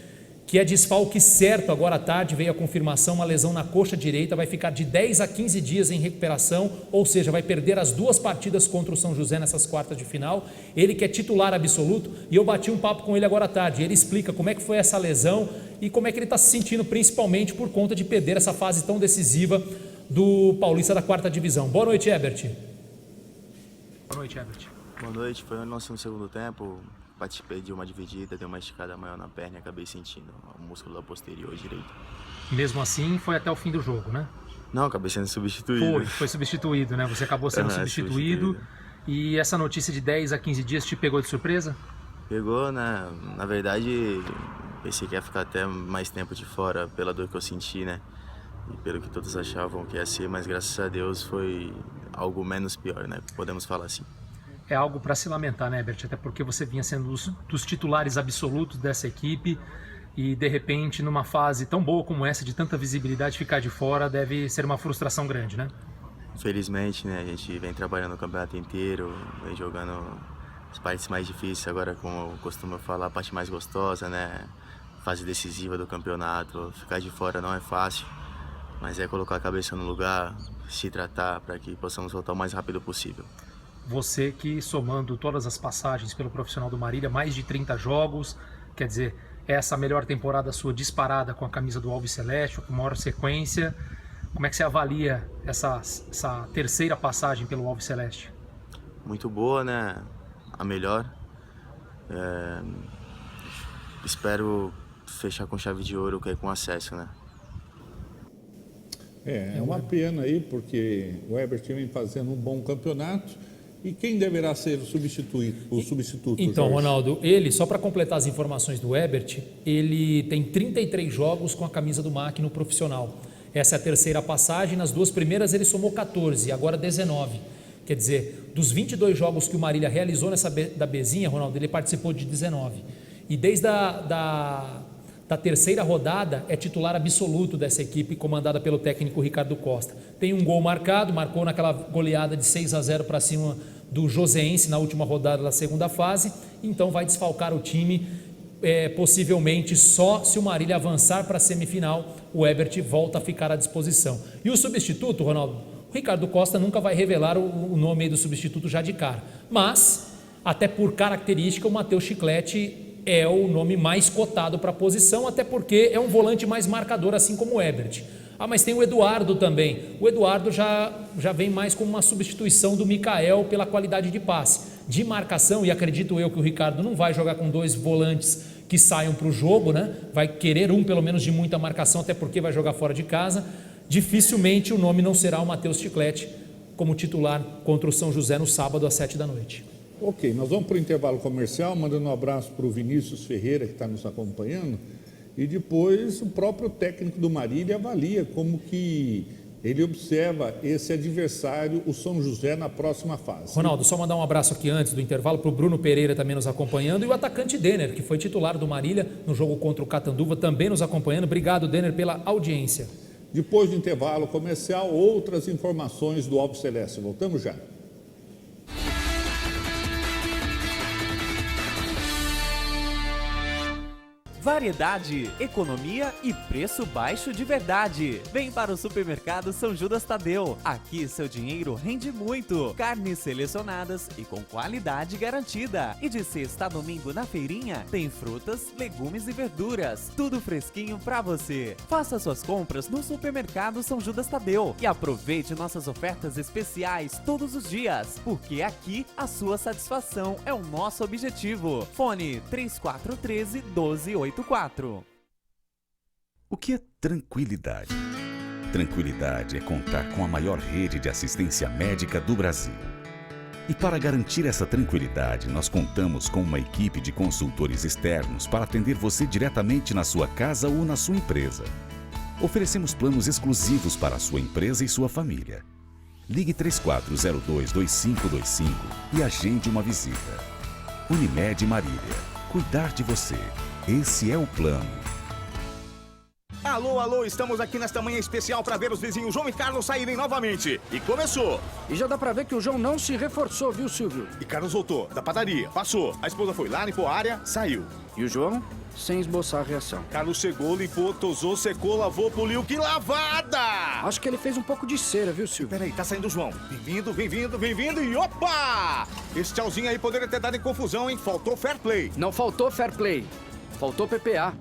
que é desfalque certo agora à tarde, veio a confirmação, uma lesão na coxa direita, vai ficar de 10 a 15 dias em recuperação, ou seja, vai perder as 2 partidas contra o São José nessas quartas de final. Ele que é titular absoluto, e eu bati um papo com ele agora à tarde, ele explica como é que foi essa lesão e como é que ele está se sentindo, principalmente por conta de perder essa fase tão decisiva do Paulista da 4ª divisão. Boa noite, Ebert. Boa noite, Ebert. Boa noite, foi o nosso segundo tempo. Participei de uma dividida, dei uma esticada maior na perna e acabei sentindo o músculo da posterior direito. Mesmo assim, foi até o fim do jogo, né? Não, acabei sendo substituído. Foi substituído, né? Você acabou sendo substituído. E essa notícia de 10 a 15 dias te pegou de surpresa? Pegou, né? Na verdade, pensei que ia ficar até mais tempo de fora pela dor que eu senti, né? E pelo que todos achavam que ia ser, mas graças a Deus foi algo menos pior, né? Podemos falar assim. É algo para se lamentar, né, Ebert? Até porque você vinha sendo dos titulares absolutos dessa equipe e, de repente, numa fase tão boa como essa, de tanta visibilidade, ficar de fora deve ser uma frustração grande, né? Infelizmente, né, a gente vem trabalhando o campeonato inteiro, vem jogando as partes mais difíceis, agora, como eu costumo falar, a parte mais gostosa, né? Fase decisiva do campeonato. Ficar de fora não é fácil, mas é colocar a cabeça no lugar, se tratar para que possamos voltar o mais rápido possível. Você que, somando todas as passagens pelo profissional do Marília, mais de 30 jogos, quer dizer, essa melhor temporada sua disparada com a camisa do Alves Celeste, com maior sequência, como é que você avalia essa terceira passagem pelo Alves Celeste? Muito boa, né? A melhor. Espero fechar com chave de ouro, que é com acesso, né? É uma pena aí, porque o Ebert vem fazendo um bom campeonato. E quem deverá ser o substituto? Então, Jorge? Ronaldo, ele, só para completar as informações do Ebert, ele tem 33 jogos com a camisa do MAC no profissional. Essa é a terceira passagem, nas 2 primeiras ele somou 14, agora 19. Quer dizer, dos 22 jogos que o Marília realizou da Bezinha, Ronaldo, ele participou de 19. E desde da terceira rodada é titular absoluto dessa equipe, comandada pelo técnico Ricardo Costa. Tem um gol marcou naquela goleada de 6-0 para cima do Joseense na última rodada da segunda fase, então vai desfalcar o time, possivelmente só se o Marília avançar para a semifinal, o Ebert volta a ficar à disposição. E o substituto, Ronaldo, o Ricardo Costa nunca vai revelar o nome aí do substituto já de cara, mas, até por característica, o Matheus Chiclete é o nome mais cotado para a posição, até porque é um volante mais marcador, assim como o Ebert. Mas tem o Eduardo também. O Eduardo já vem mais como uma substituição do Mikael pela qualidade de passe. De marcação, e acredito eu que o Ricardo não vai jogar com 2 volantes que saiam para o jogo, né? Vai querer um pelo menos de muita marcação, até porque vai jogar fora de casa. Dificilmente o nome não será o Matheus Chiclete como titular contra o São José no sábado às 7 da noite. Ok, nós vamos para o intervalo comercial, mandando um abraço para o Vinícius Ferreira, que está nos acompanhando, e depois o próprio técnico do Marília avalia como que ele observa esse adversário, o São José, na próxima fase. Ronaldo, só mandar um abraço aqui antes do intervalo para o Bruno Pereira também nos acompanhando, e o atacante Denner, que foi titular do Marília no jogo contra o Catanduva, também nos acompanhando. Obrigado, Denner, pela audiência. Depois do intervalo comercial, outras informações do Alves Celeste. Voltamos já. Variedade, economia e preço baixo de verdade. Vem para o Supermercado São Judas Tadeu. Aqui seu dinheiro rende muito. Carnes selecionadas e com qualidade garantida. E de sexta a domingo na feirinha tem frutas, legumes e verduras. Tudo fresquinho pra você. Faça suas compras no Supermercado São Judas Tadeu e aproveite nossas ofertas especiais todos os dias, porque aqui a sua satisfação é o nosso objetivo. Fone 3413-1284. O que é tranquilidade? Tranquilidade é contar com a maior rede de assistência médica do Brasil. E para garantir essa tranquilidade, nós contamos com uma equipe de consultores externos para atender você diretamente na sua casa ou na sua empresa. Oferecemos planos exclusivos para a sua empresa e sua família. Ligue 3402-2525 e agende uma visita. Unimed Marília. Cuidar de você. Esse é o plano. Alô, alô, estamos aqui nesta manhã especial para ver os vizinhos João e Carlos saírem novamente. E começou. E já dá pra ver que o João não se reforçou, viu, Silvio? E Carlos voltou da padaria, passou. A esposa foi lá, limpou a área, saiu. E o João, sem esboçar a reação. Carlos chegou, limpou, tosou, secou, lavou, poliu. Que lavada! Acho que ele fez um pouco de cera, viu, Silvio? Peraí, tá saindo o João. Bem-vindo, bem-vindo, bem-vindo e opa! Esse tchauzinho aí poderia ter dado em confusão, hein? Faltou fair play. Não faltou fair play. Faltou PPA.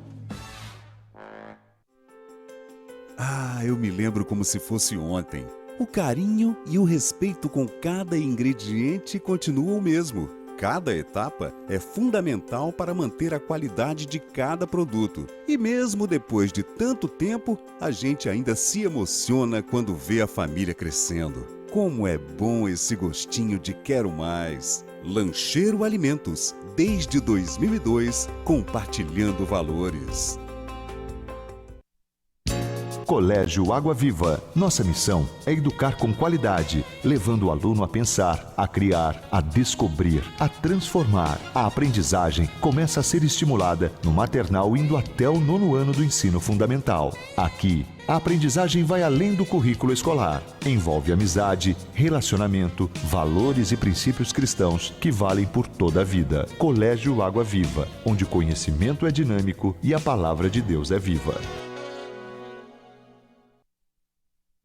Ah, eu me lembro como se fosse ontem. O carinho e o respeito com cada ingrediente continuam o mesmo. Cada etapa é fundamental para manter a qualidade de cada produto. E mesmo depois de tanto tempo, a gente ainda se emociona quando vê a família crescendo. Como é bom esse gostinho de quero mais. Lancheiro Alimentos, desde 2002, compartilhando valores. Colégio Água Viva. Nossa missão é educar com qualidade, levando o aluno a pensar, a criar, a descobrir, a transformar. A aprendizagem começa a ser estimulada no maternal indo até o 9º ano do ensino fundamental. Aqui, a aprendizagem vai além do currículo escolar. Envolve amizade, relacionamento, valores e princípios cristãos que valem por toda a vida. Colégio Água Viva, onde o conhecimento é dinâmico e a palavra de Deus é viva.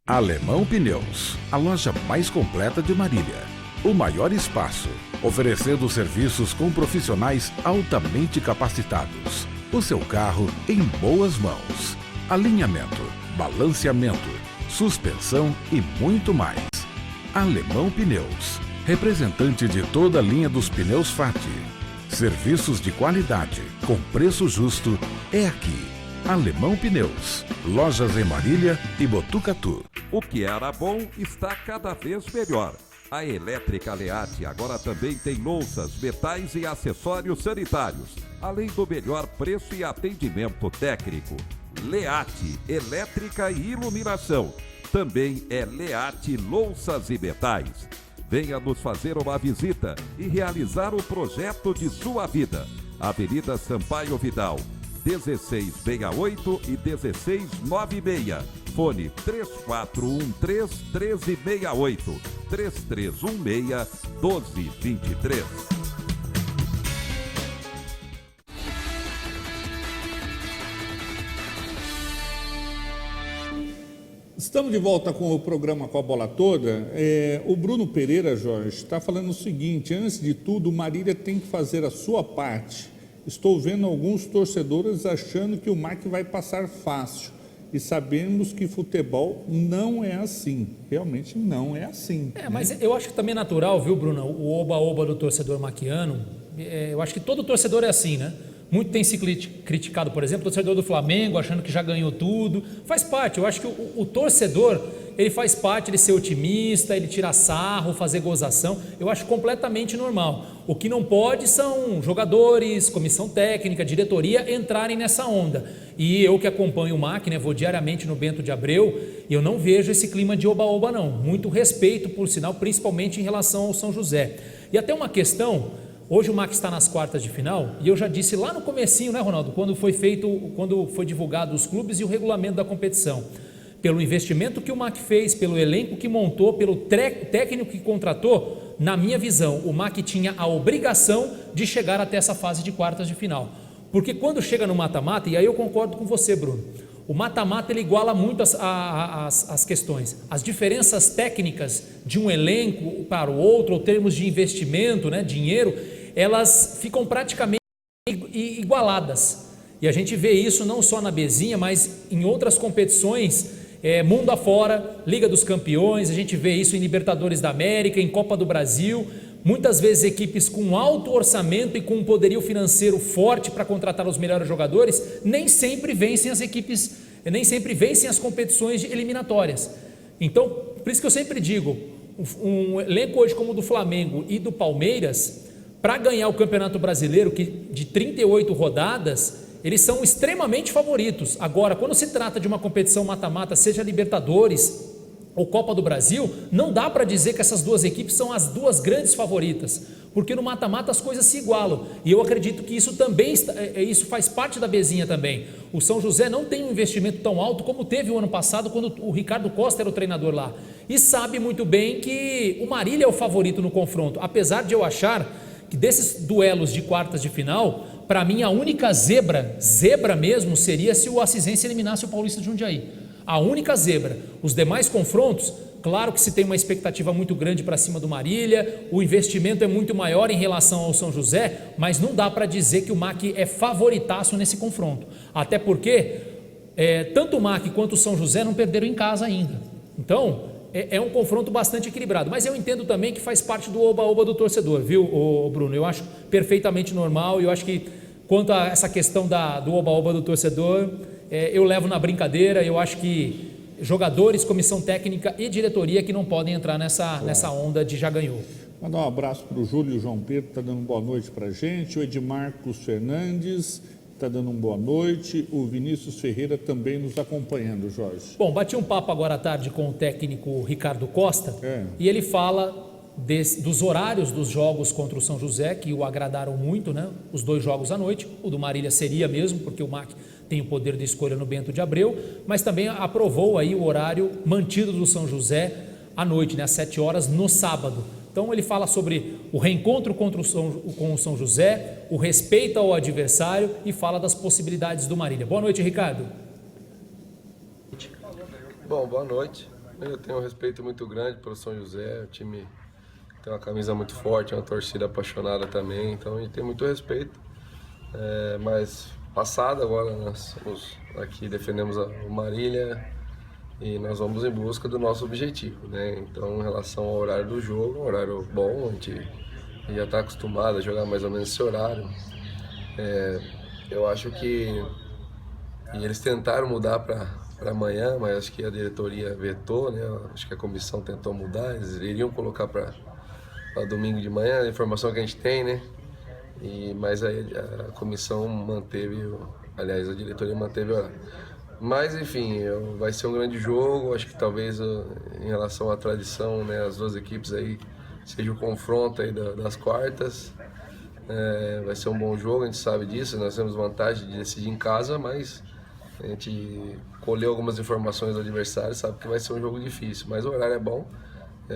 Alemão Pneus, a loja mais completa de Marília. O maior espaço, oferecendo serviços com profissionais altamente capacitados. O seu carro em boas mãos. Alinhamento, balanceamento, suspensão e muito mais. Alemão Pneus, representante de toda a linha dos pneus FAT. Serviços de qualidade, com preço justo, é aqui. Alemão Pneus, lojas em Marília e Botucatu. O que era bom está cada vez melhor. A Elétrica Leate agora também tem louças, metais e acessórios sanitários, além do melhor preço e atendimento técnico. Leate, elétrica e iluminação. Também é Leate Louças e Metais. Venha nos fazer uma visita e realizar o projeto de sua vida. Avenida Sampaio Vidal, 1668 e 1696. Fone 3413-1368, 3316-1223. Estamos de volta com o programa Com a Bola Toda. O Bruno Pereira, Jorge, está falando o seguinte: antes de tudo, o Marília tem que fazer a sua parte. Estou vendo alguns torcedores achando que o MAC vai passar fácil. E sabemos que futebol não é assim. Realmente não é assim. Mas eu acho que também é natural, viu, Bruno? O oba-oba do torcedor maquiano. Eu acho que todo torcedor é assim, né? Muito tem se criticado, por exemplo, o torcedor do Flamengo, achando que já ganhou tudo. Faz parte. Eu acho que o torcedor, ele faz parte de ser otimista, ele tirar sarro, fazer gozação. Eu acho completamente normal. O que não pode são jogadores, comissão técnica, diretoria entrarem nessa onda. E eu que acompanho o MAC, né, vou diariamente no Bento de Abreu, e eu não vejo esse clima de oba-oba não. Muito respeito, por sinal, principalmente em relação ao São José. E até uma questão, hoje o MAC está nas quartas de final, e eu já disse lá no comecinho, né, Ronaldo, quando foi divulgado os clubes e o regulamento da competição. Pelo investimento que o MAC fez, pelo elenco que montou, pelo técnico que contratou, na minha visão, o MAC tinha a obrigação de chegar até essa fase de quartas de final. Porque quando chega no mata-mata, e aí eu concordo com você, Bruno, o mata-mata ele iguala muito as questões. As diferenças técnicas de um elenco para o outro, ou termos de investimento, né, dinheiro, elas ficam praticamente igualadas. E a gente vê isso não só na Bezinha, mas em outras competições, mundo afora, Liga dos Campeões, a gente vê isso em Libertadores da América, em Copa do Brasil. Muitas vezes equipes com alto orçamento e com um poderio financeiro forte para contratar os melhores jogadores, nem sempre vencem as competições eliminatórias. Então, por isso que eu sempre digo, um elenco hoje como o do Flamengo e do Palmeiras, para ganhar o Campeonato Brasileiro, que de 38 rodadas, eles são extremamente favoritos. Agora, quando se trata de uma competição mata-mata, seja Libertadores ou Copa do Brasil, não dá para dizer que essas duas equipes são as duas grandes favoritas, porque no mata-mata as coisas se igualam, e eu acredito que isso também isso faz parte da Bezinha também. O São José não tem um investimento tão alto como teve o ano passado, quando o Ricardo Costa era o treinador lá, e sabe muito bem que o Marília é o favorito no confronto, apesar de eu achar que desses duelos de quartas de final, para mim a única zebra mesmo, seria se o Assisense eliminasse o Paulista de Jundiaí. A única zebra. Os demais confrontos, claro que se tem uma expectativa muito grande para cima do Marília, o investimento é muito maior em relação ao São José, mas não dá para dizer que o MAC é favoritaço nesse confronto, até porque tanto o MAC quanto o São José não perderam em casa ainda. Então é um confronto bastante equilibrado, mas eu entendo também que faz parte do oba-oba do torcedor, viu, Bruno? Eu acho perfeitamente normal, e eu acho que quanto a essa questão do oba-oba do torcedor, eu levo na brincadeira. Eu acho que jogadores, comissão técnica e diretoria que não podem entrar nessa onda de já ganhou. Mandar um abraço para o Júlio João Pedro, está dando boa noite para a gente. O Edmarcos Fernandes está dando boa noite. O Vinícius Ferreira também nos acompanhando, Jorge. Bom, bati um papo agora à tarde com o técnico Ricardo Costa, e ele fala dos horários dos jogos contra o São José, que o agradaram muito, né? Os 2 jogos à noite, o do Marília seria mesmo, porque o MAC tem o poder de escolha no Bento de Abreu, mas também aprovou aí o horário mantido do São José à noite, né? Às 7 horas no sábado. Então ele fala sobre o reencontro com o São José, o respeito ao adversário, e fala das possibilidades do Marília. Boa noite, Ricardo. Bom, boa noite. Eu tenho um respeito muito grande pelo São José, o time tem uma camisa muito forte, uma torcida apaixonada também, então a gente tem muito respeito. Mas passado, agora nós aqui defendemos o Marília e nós vamos em busca do nosso objetivo, né? Então, em relação ao horário do jogo, um horário bom, a gente já está acostumado a jogar mais ou menos esse horário. Eu acho que eles tentaram mudar para amanhã, mas acho que a diretoria vetou, né? Acho que a comissão tentou mudar, eles iriam colocar para domingo de manhã, a informação que a gente tem, né? Mas aí a comissão manteve, aliás, a diretoria manteve o horário. Mas, enfim, vai ser um grande jogo. Acho que talvez em relação à tradição, né, as duas equipes aí, seja o confronto aí das quartas. Vai ser um bom jogo, a gente sabe disso. Nós temos vantagem de decidir em casa, mas a gente colheu algumas informações do adversário, sabe que vai ser um jogo difícil. Mas o horário é bom.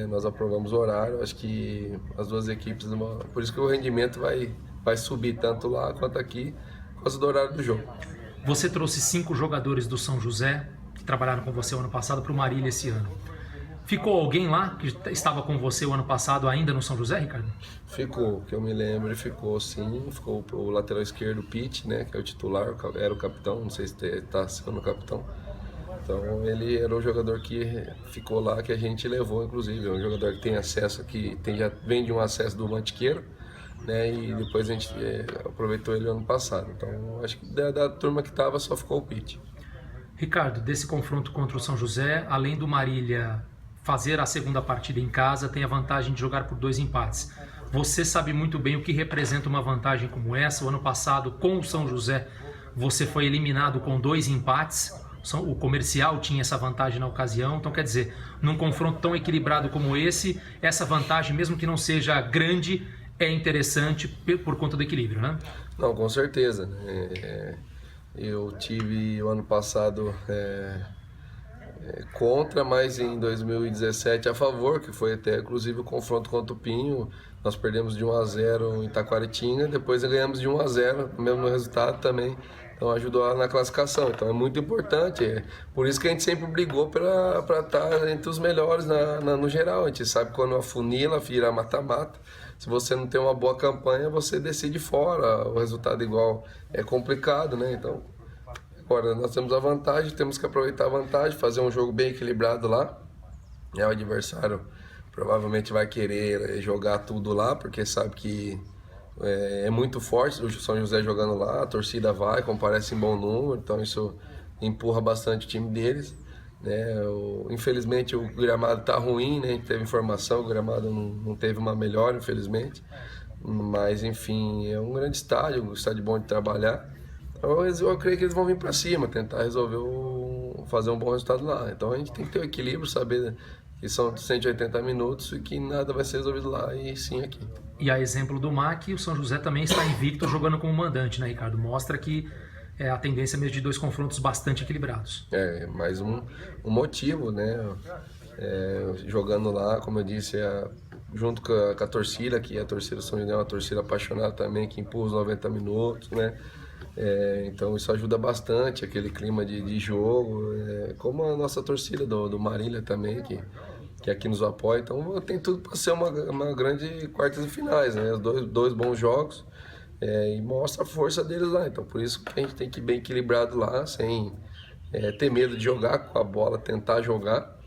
Nós aprovamos o horário, acho que as duas equipes, por isso que o rendimento vai subir tanto lá quanto aqui, por causa do horário do jogo. Você trouxe 5 jogadores do São José, que trabalharam com você o ano passado, para o Marília esse ano. Ficou alguém lá que estava com você o ano passado ainda no São José, Ricardo? Ficou, que eu me lembro, ficou sim. Ficou o lateral esquerdo, Pitt, né, que é o titular, era o capitão, não sei se está sendo o capitão. Então ele era o jogador que ficou lá, que a gente levou, inclusive. É um jogador que tem acesso, já vem de um acesso do Mantiqueiro, né? E depois a gente aproveitou ele ano passado. Então acho que da turma que estava só ficou o Pitt. Ricardo, desse confronto contra o São José, além do Marília fazer a segunda partida em casa, tem a vantagem de jogar por 2 empates. Você sabe muito bem o que representa uma vantagem como essa. O ano passado, com o São José, você foi eliminado com 2 empates. O Comercial tinha essa vantagem na ocasião, então quer dizer, num confronto tão equilibrado como esse, essa vantagem, mesmo que não seja grande, é interessante por conta do equilíbrio, né? Não, com certeza. Eu tive o ano passado contra, mas em 2017 a favor, que foi até inclusive o confronto contra o Pinho. Nós perdemos de 1-0 em Taquaritinga, depois ganhamos de 1-0, o mesmo resultado também. Então ajudou na classificação. Então é muito importante. Por isso que a gente sempre brigou para estar entre os melhores no geral. A gente sabe que quando afunila, vira mata-mata. Se você não tem uma boa campanha, você decide fora. O resultado igual é complicado, né? Então, agora nós temos a vantagem, temos que aproveitar a vantagem, fazer um jogo bem equilibrado lá. O adversário provavelmente vai querer jogar tudo lá, porque sabe que é muito forte o São José jogando lá, a torcida vai, comparece em bom número, então isso empurra bastante o time deles, né? Infelizmente o gramado está ruim, né? A gente teve informação, o gramado não teve uma melhora, infelizmente, mas enfim, é um grande estádio, um estádio bom de trabalhar. Então eu creio que eles vão vir para cima, tentar resolver, fazer um bom resultado lá. Então a gente tem que ter o equilíbrio, saber que são 180 minutos e que nada vai ser resolvido lá e sim aqui. E a exemplo do MAC, o São José também está invicto jogando como mandante, né, Ricardo? Mostra que a tendência mesmo de 2 confrontos bastante equilibrados. Mais um motivo, né? Jogando lá, como eu disse, junto com a torcida, que a torcida do São José é uma torcida apaixonada também, que empurra os 90 minutos, né? Então isso ajuda bastante, aquele clima de jogo, como a nossa torcida do Marília também, que aqui nos apoia. Então tem tudo para ser uma grande quartas e finais, né? Dois bons jogos, e mostra a força deles lá. Então por isso que a gente tem que ir bem equilibrado lá, sem ter medo de jogar com a bola, tentar jogar,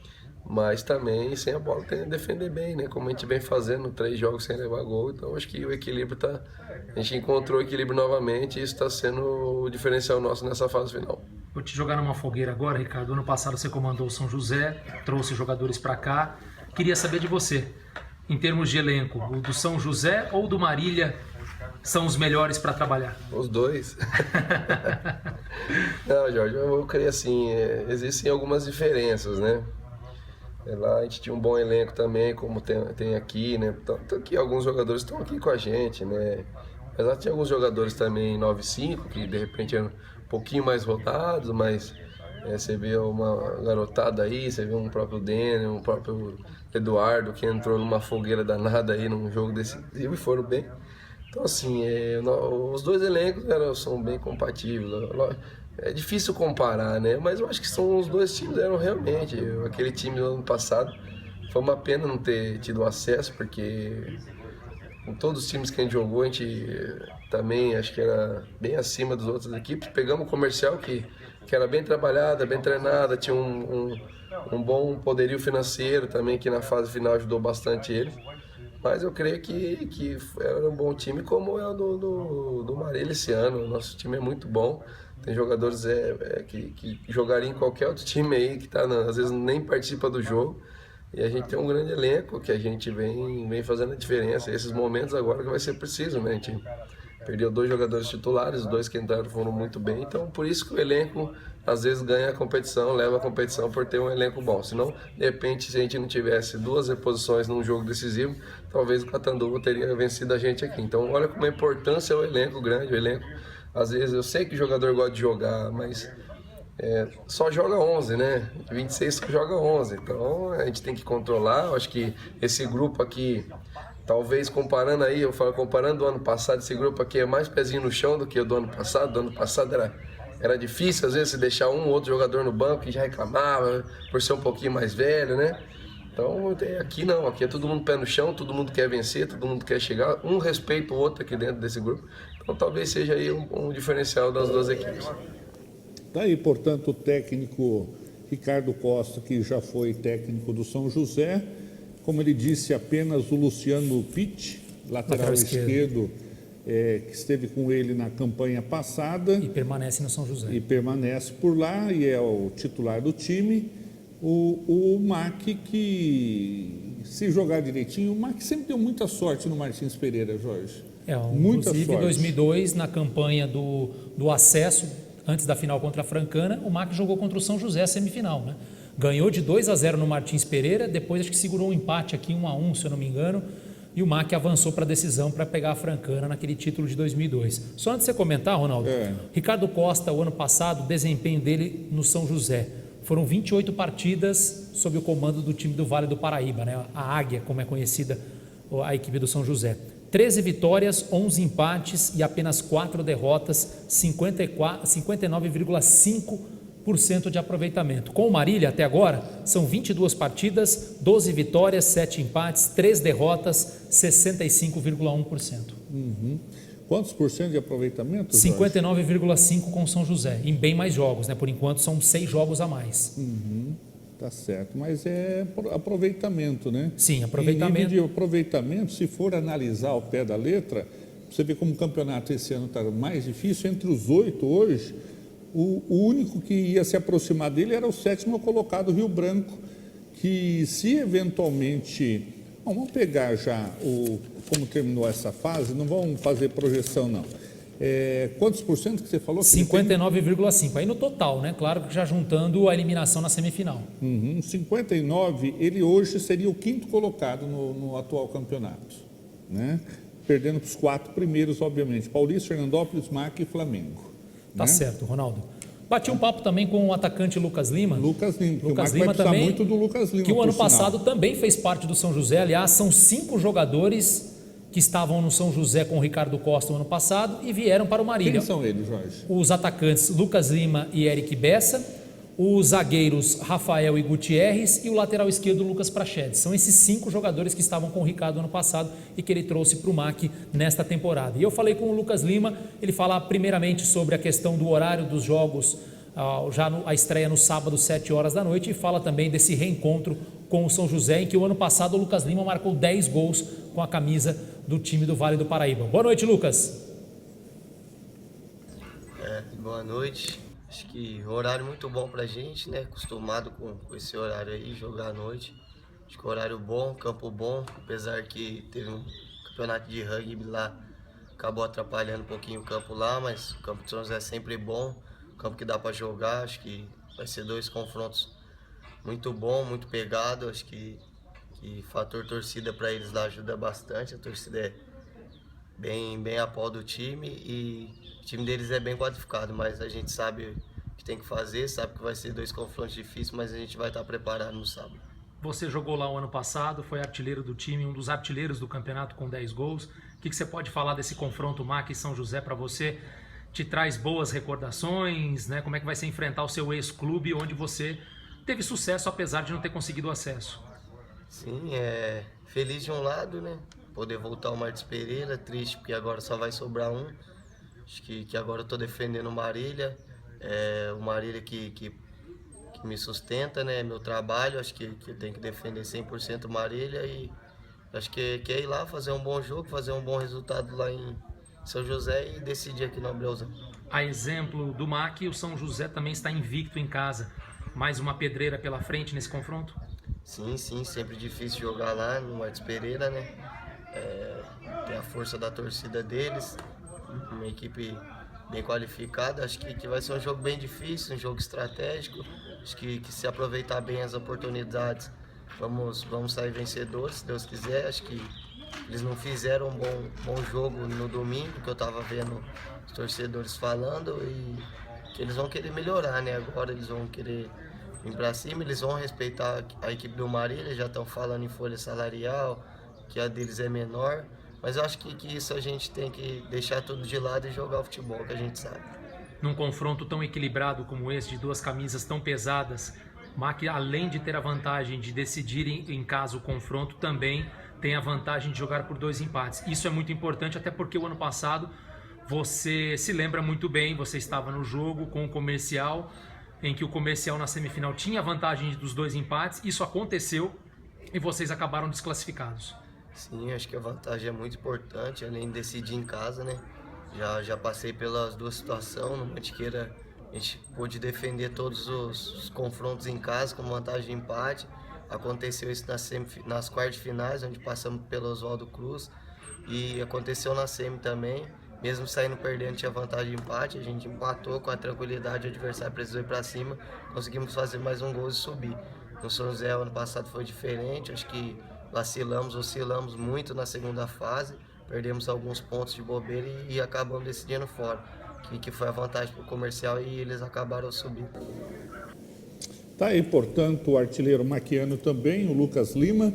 mas também sem a bola defender bem, né? Como a gente vem fazendo 3 jogos sem levar gol. Então acho que o equilíbrio a gente encontrou o equilíbrio novamente e isso está sendo o diferencial nosso nessa fase final. Vou te jogar numa fogueira agora, Ricardo. Ano passado você comandou o São José, trouxe jogadores para cá. Queria saber de você, em termos de elenco, o do São José ou do Marília são os melhores para trabalhar? Os dois. Não, Jorge, eu creio assim, existem algumas diferenças, né? Lá a gente tinha um bom elenco também, como tem aqui, né? Tanto que alguns jogadores estão aqui com a gente, né? Mas lá tinha alguns jogadores também 9-5, que de repente eram um pouquinho mais rodados, mas você vê uma garotada aí, você vê um próprio Denner, um próprio Eduardo, que entrou numa fogueira danada aí num jogo decisivo e foram bem. Então assim, os dois elencos são bem compatíveis. É difícil comparar, né? Mas eu acho que os dois times eram realmente. Aquele time do ano passado, foi uma pena não ter tido acesso, porque com todos os times que a gente jogou, a gente também acho que era bem acima das outras equipes. Pegamos o Comercial, que era bem trabalhada, bem treinada, tinha um bom poderio financeiro também, que na fase final ajudou bastante eles. Mas eu creio que era um bom time, como é o do Marília esse ano. O nosso time é muito bom. Tem jogadores que jogariam em qualquer outro time aí, que às vezes nem participa do jogo. E a gente tem um grande elenco que a gente vem fazendo a diferença. E esses momentos agora que vai ser preciso, né? A gente perdeu 2 jogadores titulares, os 2 que entraram foram muito bem. Então, por isso que o elenco às vezes ganha a competição, leva a competição por ter um elenco bom. Senão, de repente, se a gente não tivesse 2 reposições num jogo decisivo, talvez o Catanduva teria vencido a gente aqui. Então, olha como a importância é o elenco grande, o elenco. Às vezes eu sei que o jogador gosta de jogar, mas só joga 11, né? 26 só joga 11. Então a gente tem que controlar. Eu acho que esse grupo aqui, talvez comparando aí, comparando o ano passado, esse grupo aqui é mais pezinho no chão do que o do ano passado. Do ano passado era difícil, às vezes, se deixar um ou outro jogador no banco que já reclamava por ser um pouquinho mais velho, né? Então aqui não, aqui é todo mundo pé no chão, todo mundo quer vencer, todo mundo quer chegar, um respeita o outro aqui dentro desse grupo. Então talvez seja aí um diferencial das 2 equipes. Daí, portanto, o técnico Ricardo Costa, que já foi técnico do São José, como ele disse, apenas o Luciano Pitt, lateral esquerdo, que esteve com ele na campanha passada. E permanece no São José. E permanece por lá e é o titular do time. O Mac, que se jogar direitinho, o Mac sempre deu muita sorte no Martins Pereira, Jorge. Inclusive, em 2002, na campanha do acesso, antes da final contra a Francana, o Mac jogou contra o São José, semifinal, né? Ganhou de 2-0 no Martins Pereira, depois acho que segurou um empate aqui, 1-1, se eu não me engano, e o Mac avançou para a decisão para pegar a Francana naquele título de 2002. Só antes de você comentar, Ronaldo, Ricardo Costa, o ano passado, o desempenho dele no São José, Foram 28 partidas sob o comando do time do Vale do Paraíba, né? A Águia, como é conhecida a equipe do São José. 13 vitórias, 11 empates e apenas 4 derrotas, 59,5% de aproveitamento. Com o Marília, até agora, são 22 partidas, 12 vitórias, 7 empates, 3 derrotas, 65,1%. Quantos por cento de aproveitamento, 59,5% com o São José, em bem mais jogos, né? Por enquanto são 6 jogos a mais. Tá certo, mas é aproveitamento, né? Sim, aproveitamento. Em nível de aproveitamento, se for analisar ao pé da letra, você vê como o campeonato esse ano está mais difícil. Entre os 8 hoje, o único que ia se aproximar dele era o 7º colocado, Rio Branco, que se eventualmente... Bom, vamos pegar já como terminou essa fase, não vamos fazer projeção não. Quantos por cento que você falou? 59,5%. Aí no total, né? Claro que já juntando a eliminação na semifinal. 59%, ele hoje seria o 5º colocado no atual campeonato, né? Perdendo para os 4 primeiros, obviamente, Paulista, Fernandópolis, MAC e Flamengo. Tá certo, Ronaldo. Bati um papo também com o atacante Lucas Lima. Lucas Lima vai também, muito do Lucas Lima, que o ano passado também fez parte do São José. Aliás, são 5 jogadores que estavam no São José com o Ricardo Costa no ano passado e vieram para o Marília. Quem são eles, Jorge? Os atacantes Lucas Lima e Eric Bessa, os zagueiros Rafael e Gutierrez e o lateral esquerdo Lucas Prachedes. São esses 5 jogadores que estavam com o Ricardo ano passado e que ele trouxe para o MAC nesta temporada. E eu falei com o Lucas Lima, ele fala primeiramente sobre a questão do horário dos jogos, a estreia no sábado, 7 horas da noite, e fala também desse reencontro com o São José, em que o ano passado o Lucas Lima marcou 10 gols com a camisa do time do Vale do Paraíba. Boa noite, Lucas. Boa noite. Acho que horário muito bom pra gente, né? Acostumado com esse horário aí, jogar à noite. Acho que horário bom, campo bom, apesar que teve um campeonato de rugby lá, acabou atrapalhando um pouquinho o campo lá, mas o campo de São José é sempre bom, campo que dá para jogar. Acho que vai ser 2 confrontos muito bom, muito pegado. Acho que fator torcida para eles lá ajuda bastante. A torcida é bem a pau do time e o time deles é bem qualificado, mas a gente sabe o que tem que fazer, sabe que vai ser 2 confrontos difíceis, mas a gente vai estar preparado no sábado. Você jogou lá o ano passado, foi artilheiro do time, um dos artilheiros do campeonato com 10 gols. O que você pode falar desse confronto MAC e São José para você? Te traz boas recordações, né? Como é que vai ser enfrentar o seu ex-clube, onde você teve sucesso apesar de não ter conseguido acesso? Sim, feliz de um lado, né? Poder voltar ao Martins Pereira, triste porque agora só vai sobrar um. Acho que agora eu estou defendendo o Marília, o Marília que me sustenta, né? Meu trabalho, acho que eu tenho que defender 100% o Marília e acho que é ir lá fazer um bom jogo, fazer um bom resultado lá em São José e decidir aqui no Abreuzão. A exemplo do MAC, o São José também está invicto em casa. Mais uma pedreira pela frente nesse confronto? Sim, sempre difícil jogar lá no Martins Pereira, né? Tem a força da torcida deles, uma equipe bem qualificada. Acho que vai ser um jogo bem difícil, um jogo estratégico. Acho que se aproveitar bem as oportunidades, vamos sair vencedores, se Deus quiser. Acho que eles não fizeram um bom jogo no domingo, que eu estava vendo os torcedores falando, e que eles vão querer melhorar, né? Agora eles vão querer vir para cima, eles vão respeitar a equipe do Marília, já estão falando em folha salarial, que a deles é menor, mas eu acho que isso a gente tem que deixar tudo de lado e jogar o futebol que a gente sabe. Num confronto tão equilibrado como esse, de 2 camisas tão pesadas, o MAC, além de ter a vantagem de decidir em casa o confronto, também tem a vantagem de jogar por 2 empates. Isso é muito importante, até porque o ano passado, você se lembra muito bem, você estava no jogo com o Comercial, em que o Comercial na semifinal tinha a vantagem dos 2 empates, isso aconteceu e vocês acabaram desclassificados. Sim, acho que a vantagem é muito importante, além de decidir em casa, né? Já passei pelas 2 situações, no Mantiqueira a gente pôde defender todos os confrontos em casa com vantagem de empate. Aconteceu isso nas quartas de finais, onde passamos pelo Oswaldo Cruz, e aconteceu na semi também. Mesmo saindo perdendo, tinha vantagem de empate, a gente empatou com a tranquilidade, o adversário precisou ir para cima, conseguimos fazer mais um gol e subir. No São José, ano passado foi diferente, acho que oscilamos muito na segunda fase, perdemos alguns pontos de bobeira e acabamos decidindo fora, que foi a vantagem para o Comercial e eles acabaram subindo. Tá aí, portanto, o artilheiro maquiano também, o Lucas Lima.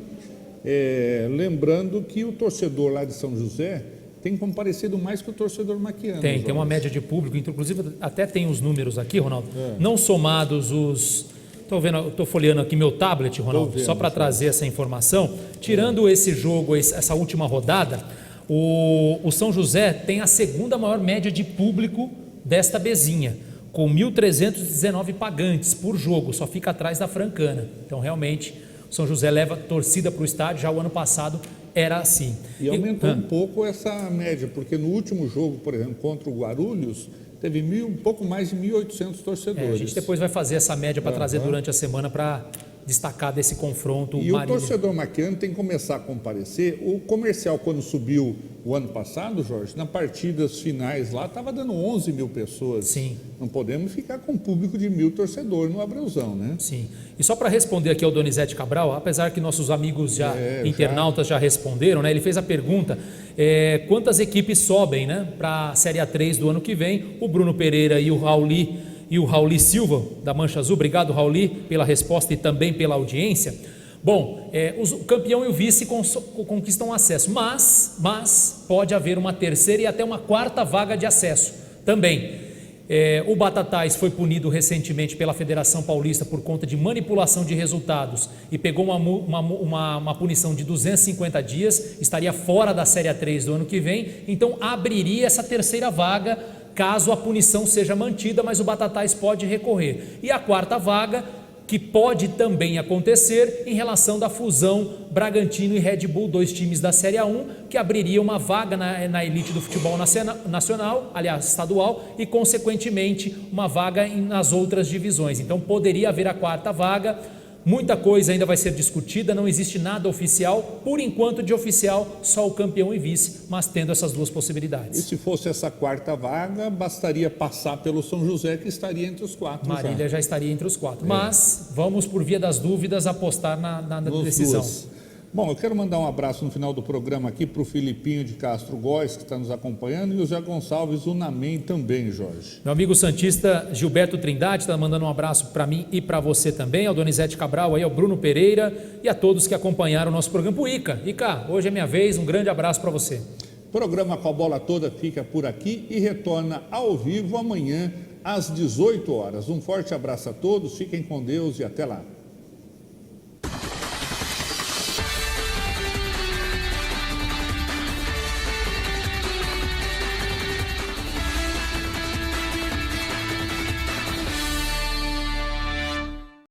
Lembrando que o torcedor lá de São José tem comparecido mais que o torcedor maquiano. Tem uma média de público, inclusive até tem os números aqui, Ronaldo, não somados os... Estou folheando aqui meu tablet, Ronaldo, só para trazer essa informação. Tirando esse jogo, essa última rodada, o São José tem a segunda maior média de público desta Bezinha, com 1.319 pagantes por jogo, só fica atrás da Francana. Então, realmente, o São José leva torcida para o estádio, já o ano passado era assim. E aumentou um pouco essa média, porque no último jogo, por exemplo, contra o Guarulhos, teve um pouco mais de 1.800 torcedores. A gente depois vai fazer essa média para trazer durante a semana para destacar desse confronto. E o torcedor maquiano tem que começar a comparecer. O comercial, quando subiu o ano passado, Jorge, nas partidas finais lá, estava dando 11 mil pessoas. Sim. Não podemos ficar com um público de 1.000 torcedores no Abreuzão, né? Sim. E só para responder aqui ao Donizete Cabral, apesar que nossos amigos internautas já responderam, né? Ele fez a pergunta, quantas equipes sobem, né, para a Série A3 do ano que vem? O Bruno Pereira e o Rauli Silva, da Mancha Azul. Obrigado, Rauli, pela resposta e também pela audiência. Bom, o campeão e o vice conquistam acesso, mas pode haver uma terceira e até uma quarta vaga de acesso também. O Batatais foi punido recentemente pela Federação Paulista por conta de manipulação de resultados e pegou uma punição de 250 dias, estaria fora da Série A3 do ano que vem, então abriria essa terceira vaga caso a punição seja mantida, mas o Batatais pode recorrer. E a quarta vaga, que pode também acontecer em relação da fusão Bragantino e Red Bull, 2 times da Série A1, que abriria uma vaga na elite do futebol nacional, aliás, estadual, e consequentemente uma vaga nas outras divisões. Então poderia haver a quarta vaga. Muita coisa ainda vai ser discutida, não existe nada oficial, por enquanto de oficial, só o campeão e vice, mas tendo essas duas possibilidades. E se fosse essa quarta vaga, bastaria passar pelo São José, que estaria entre os 4. Marília já estaria entre os 4, mas vamos, por via das dúvidas, apostar na decisão. Bom, eu quero mandar um abraço no final do programa aqui para o Filipinho de Castro Góes, que está nos acompanhando, e o Zé Gonçalves Unamen também, Jorge. Meu amigo santista Gilberto Trindade está mandando um abraço para mim e para você também, ao Donizete Cabral, aí, ao Bruno Pereira e a todos que acompanharam o nosso programa. O Ica, hoje é minha vez, um grande abraço para você. O programa Com a Bola Toda fica por aqui e retorna ao vivo amanhã às 18 horas. Um forte abraço a todos, fiquem com Deus e até lá.